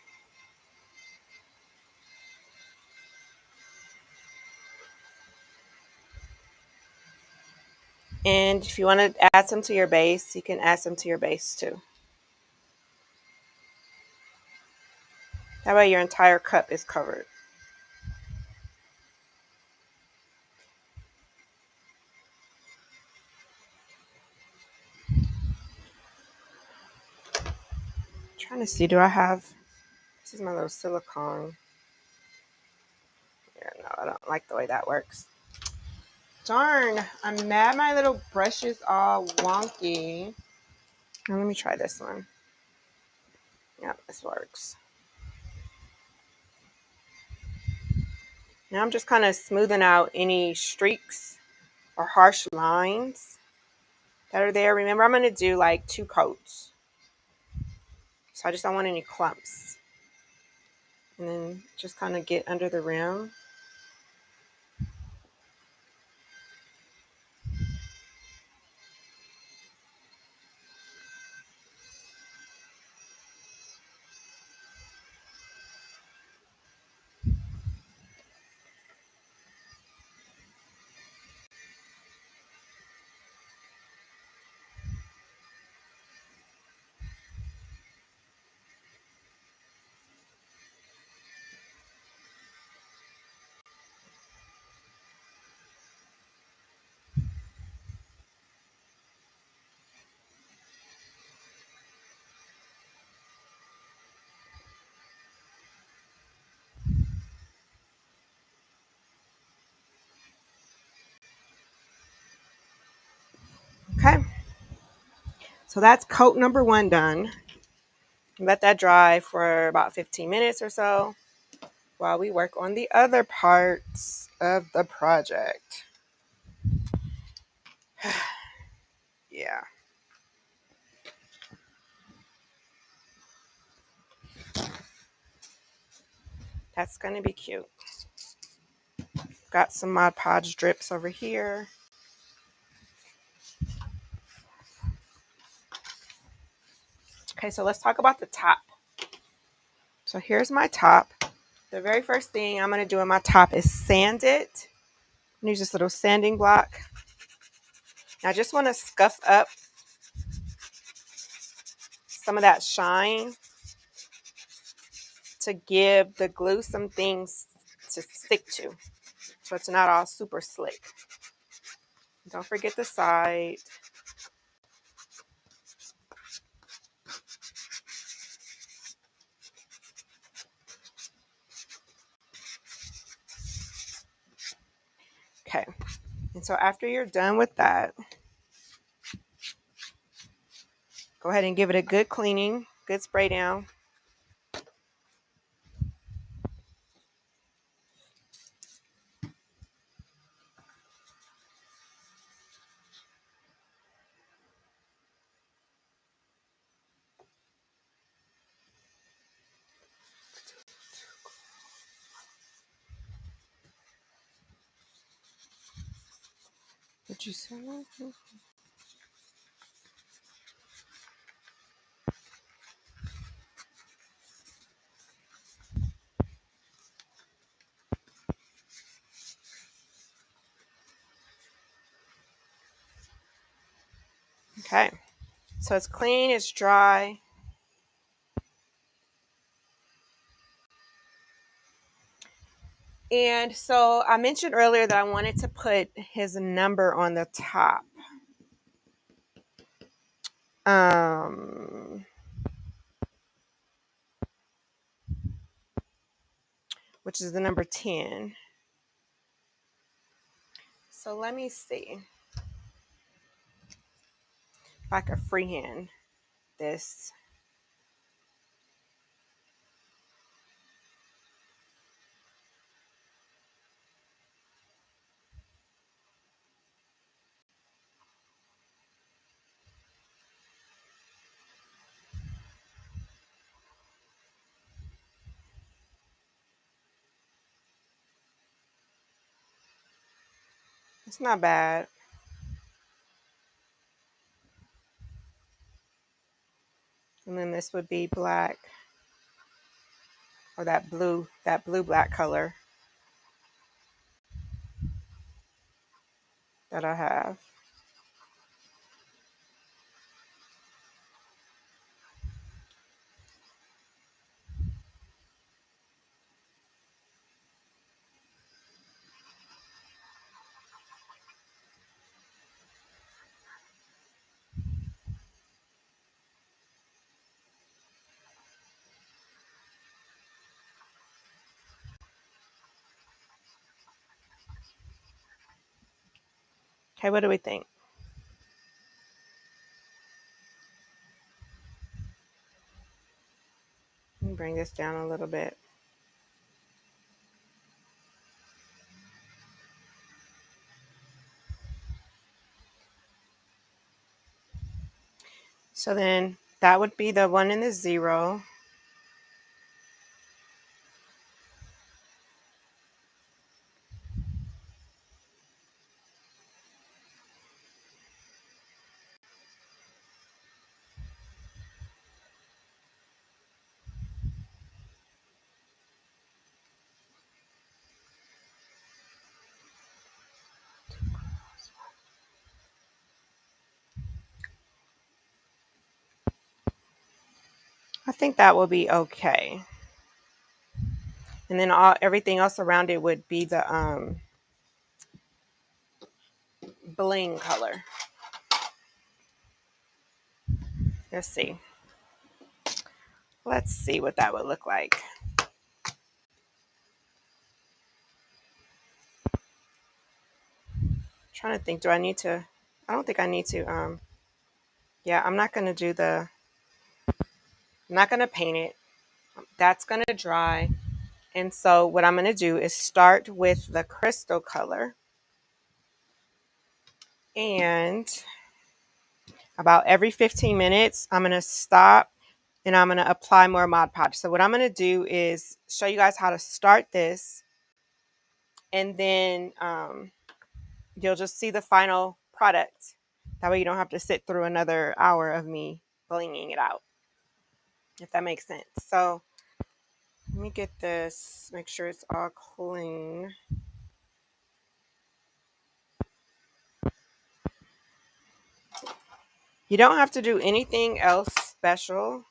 And if you want to add some to your base, you can add some to your base too. That way your entire cup is covered. I'm trying to see, do I have, this is my little silicone. Yeah, No, I don't like the way that works. Darn, I'm mad my little brush is all wonky. Now, let me try this one. Yeah, this works. Now I'm just kind of smoothing out any streaks or harsh lines that are there. Remember, I'm going to do like 2 coats. So I just don't want any clumps. And then just kind of get under the rim. Okay. So that's coat number 1 done. Let that dry for about 15 minutes or so while we work on the other parts of the project. Yeah. That's going to be cute. Got some Mod Podge drips over here. Okay, so let's talk about the top. So here's my top. The very first thing I'm going to do on my top is sand it. Use this little sanding block. Now I just want to scuff up some of that shine to give the glue some things to stick to, so it's not all super slick. Don't forget the side. Okay, and so after you're done with that, go ahead and give it a good cleaning, good spray down. Did you say that? Okay, so it's clean, it's dry. And so I mentioned earlier that I wanted to put his number on the top. Which is the number 10. So let me see if I could freehand this. It's not bad. And then this would be black, or that blue black color that I have. Okay, what do we think? Let me bring this down a little bit. So then that would be the 1 and the 0. I think that will be okay. And then everything else around it would be the bling color. Let's see. Let's see what that would look like. Trying to think, do I need to? I don't think I need to. Yeah, I'm not gonna do the. I'm not gonna paint it. That's gonna dry. And so what I'm gonna do is start with the crystal color, and about every 15 minutes, I'm gonna stop and I'm gonna apply more Mod Podge. So what I'm gonna do is show you guys how to start this, and then you'll just see the final product. That way you don't have to sit through another hour of me blinging it out, if that makes sense. So let me get this, make sure it's all clean. You don't have to do anything else special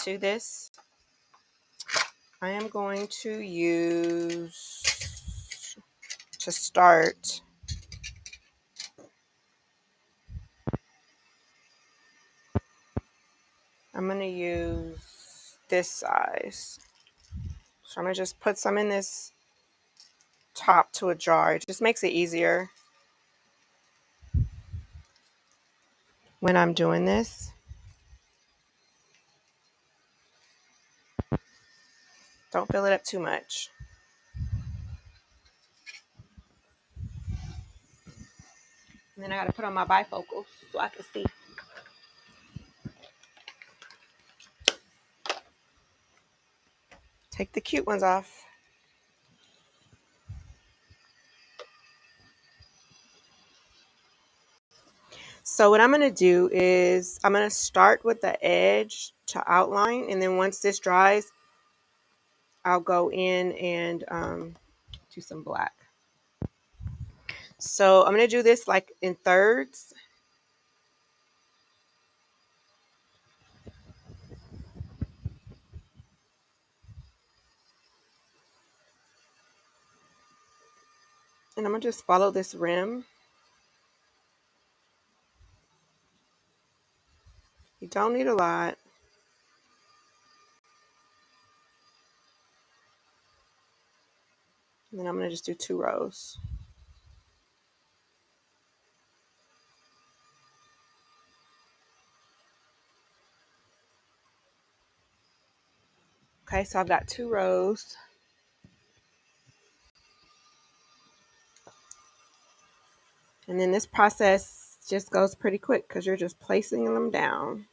to this. I am going to use, to start, I'm going to use this size. So I'm going to just put some in this top to a jar. It just makes it easier when I'm doing this. Don't fill it up too much. And then I got to put on my bifocals so I can see. Take the cute ones off. So what I'm going to do is I'm going to start with the edge to outline. And then once this dries, I'll go in and do some black. So I'm going to do this like in thirds. And I'm going to just follow this rim. You don't need a lot. And then I'm going to just do 2 rows. Okay, so I've got 2 rows. And then this process just goes pretty quick because you're just placing them down.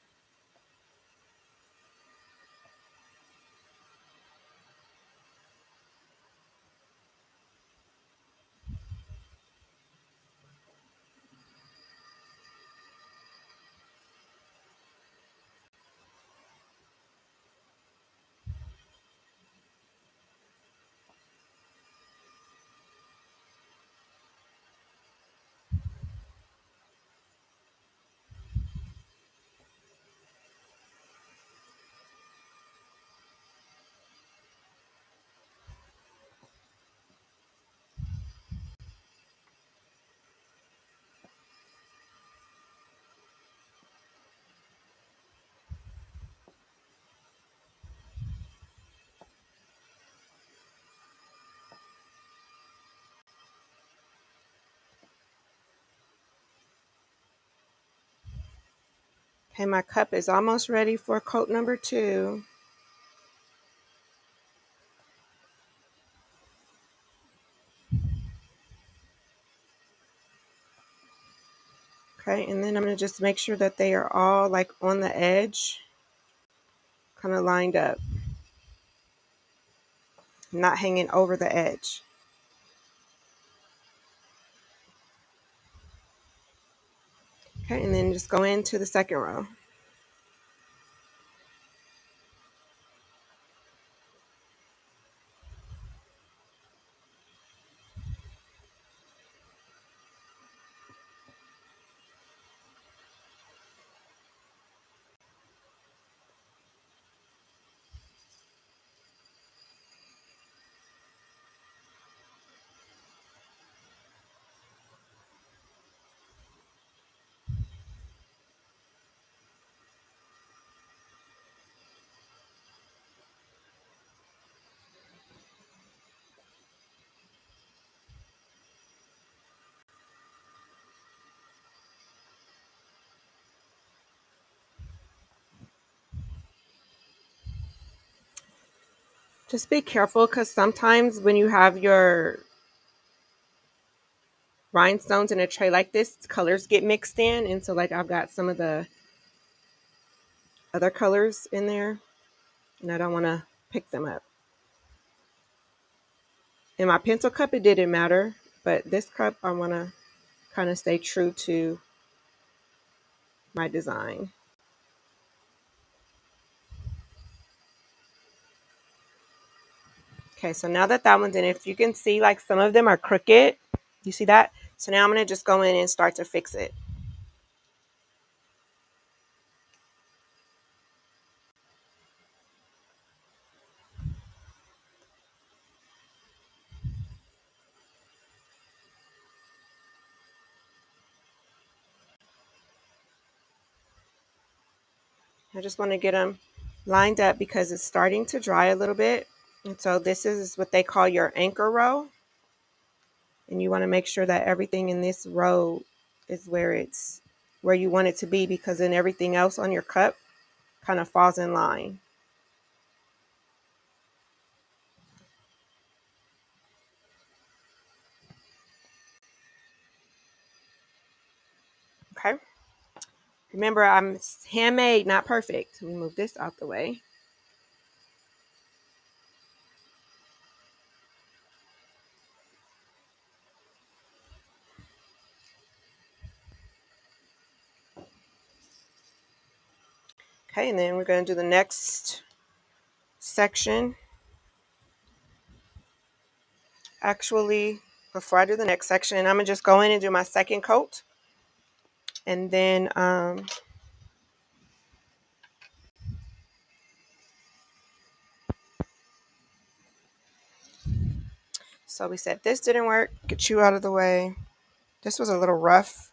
Okay, my cup is almost ready for coat number 2. Okay, and then I'm going to just make sure that they are all like on the edge, kind of lined up, not hanging over the edge. Okay, and then just go into the second row. Just be careful because sometimes when you have your rhinestones in a tray like this, colors get mixed in. And so like I've got some of the other colors in there and I don't want to pick them up. In my pencil cup, it didn't matter, but this cup, I want to kind of stay true to my design. Okay, so now that that one's in, if you can see like some of them are crooked, you see that? So now I'm going to just go in and start to fix it. I just want to get them lined up because it's starting to dry a little bit. And so this is what they call your anchor row. And you want to make sure that everything in this row is where you want it to be, because then everything else on your cup kind of falls in line. Okay. Remember, I'm handmade, not perfect. Let me move this out the way. Okay, and then we're going to do the next section. Actually, before I do the next section, I'm going to just go in and do my second coat. And then so we said this didn't work. Get you out of the way. This was a little rough.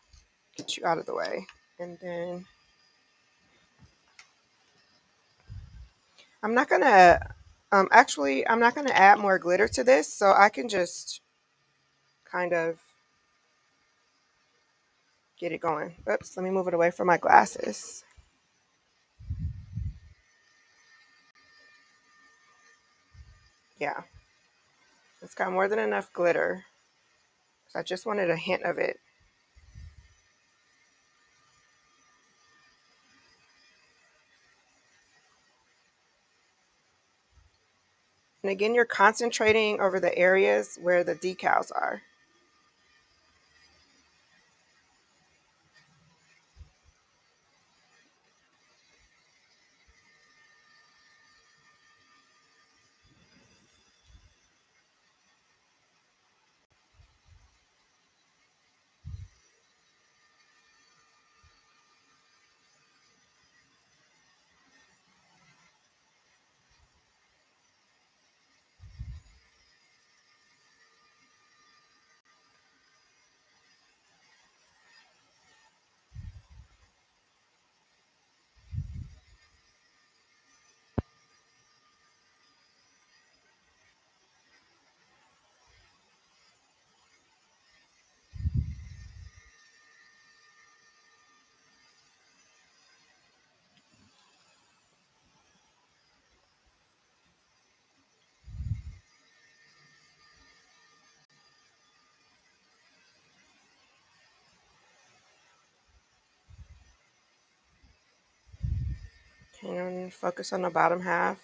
Get you out of the way. And then I'm not going to, I'm not going to add more glitter to this. So I can just kind of get it going. Oops, let me move it away from my glasses. Yeah, it's got more than enough glitter. So I just wanted a hint of it. And again, you're concentrating over the areas where the decals are. And focus on the bottom half.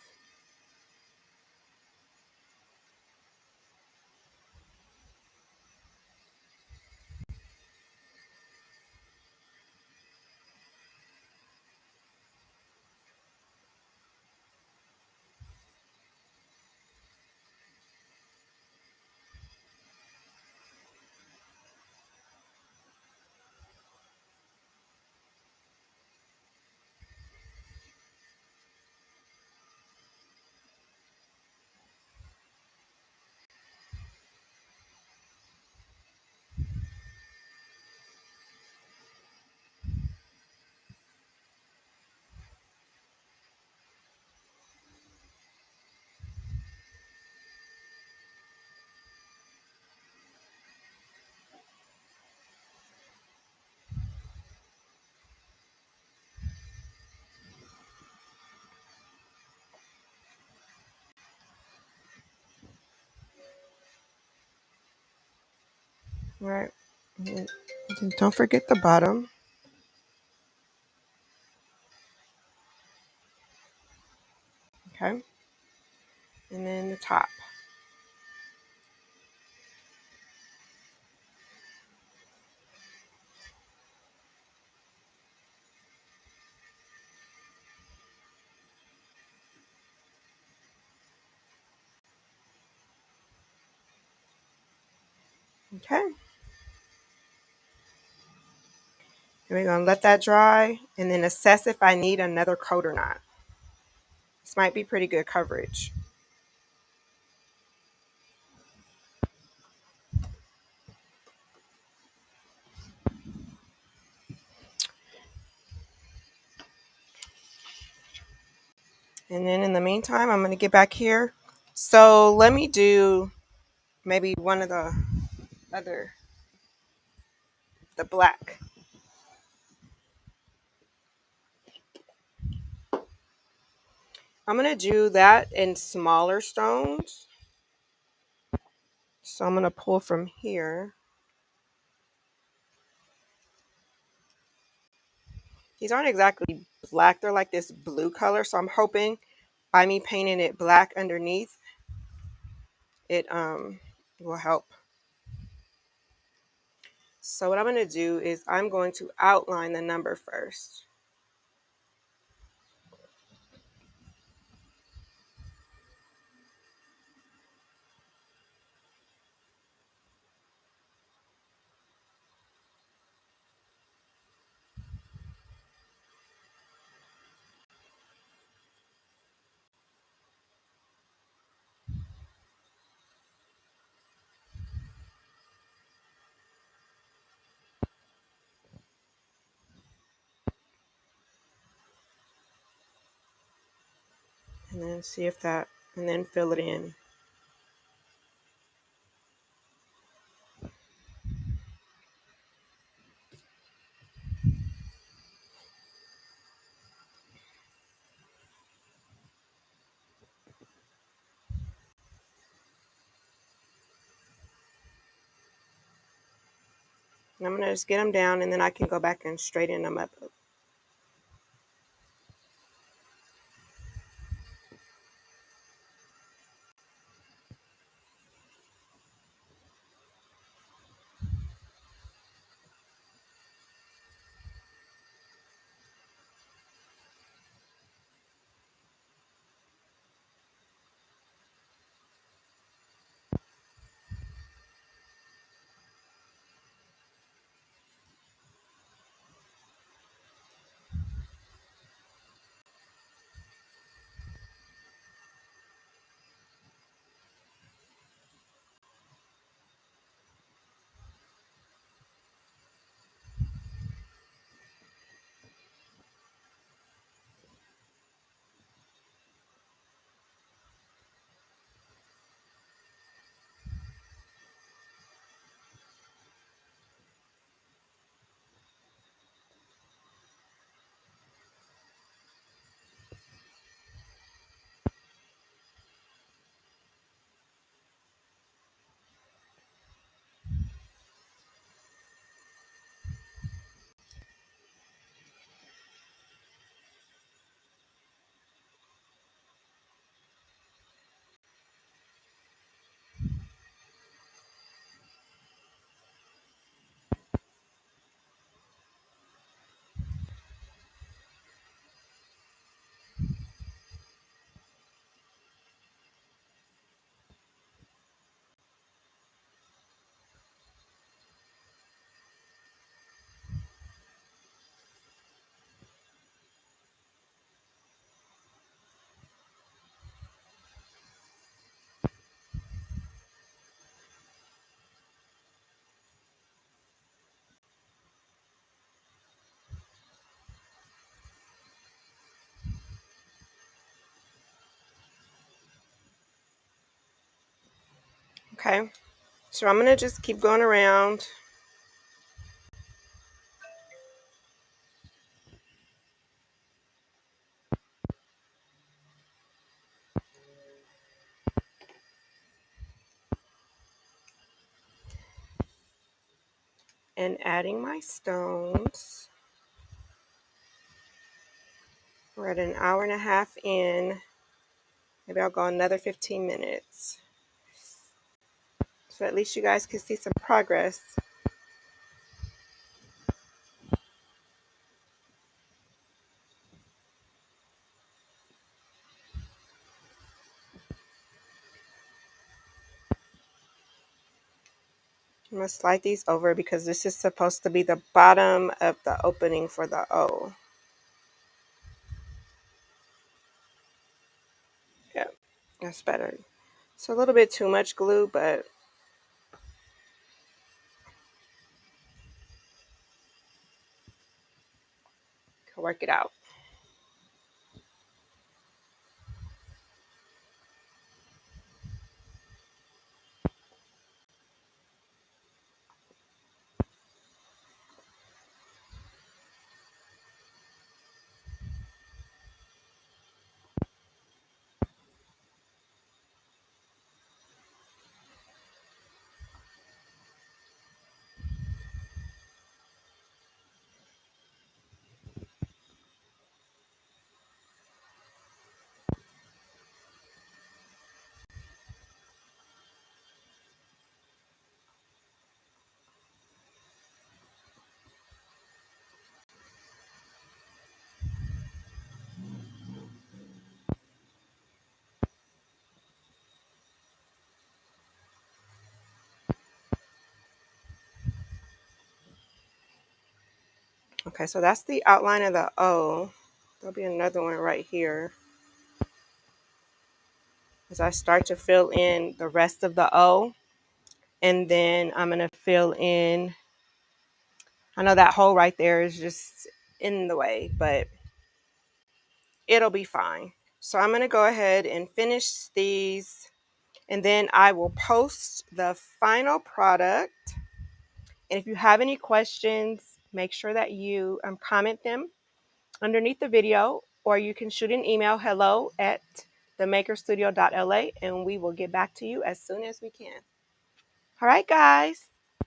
All right. And don't forget the bottom. Okay. And then the top. Okay. And we're going to let that dry and then assess if I need another coat or not. This might be pretty good coverage. And then in the meantime, I'm going to get back here. So let me do maybe one of the other, the black. I'm going to do that in smaller stones. So I'm going to pull from here. These aren't exactly black. They're like this blue color. So I'm hoping by me painting it black underneath, it will help. So what I'm going to do is I'm going to outline the number first. And then see if that, and then fill it in. And I'm going to just get them down and then I can go back and straighten them up. Okay, so I'm gonna just keep going around. And adding my stones. We're at an hour and a half in. Maybe I'll go another 15 minutes. So at least you guys can see some progress. I'm going to slide these over because this is supposed to be the bottom of the opening for the O. Yeah, that's better. It's a little bit too much glue, but can work it out. Okay, so that's the outline of the O. There'll be another one right here as I start to fill in the rest of the O. And then I'm going to fill in, I know that hole right there is just in the way, but it'll be fine. So I'm going to go ahead and finish these, and then I will post the final product. And if you have any questions, make sure that you comment them underneath the video, or you can shoot an email, hello@themakerstudio.la, and we will get back to you as soon as we can. All right, guys.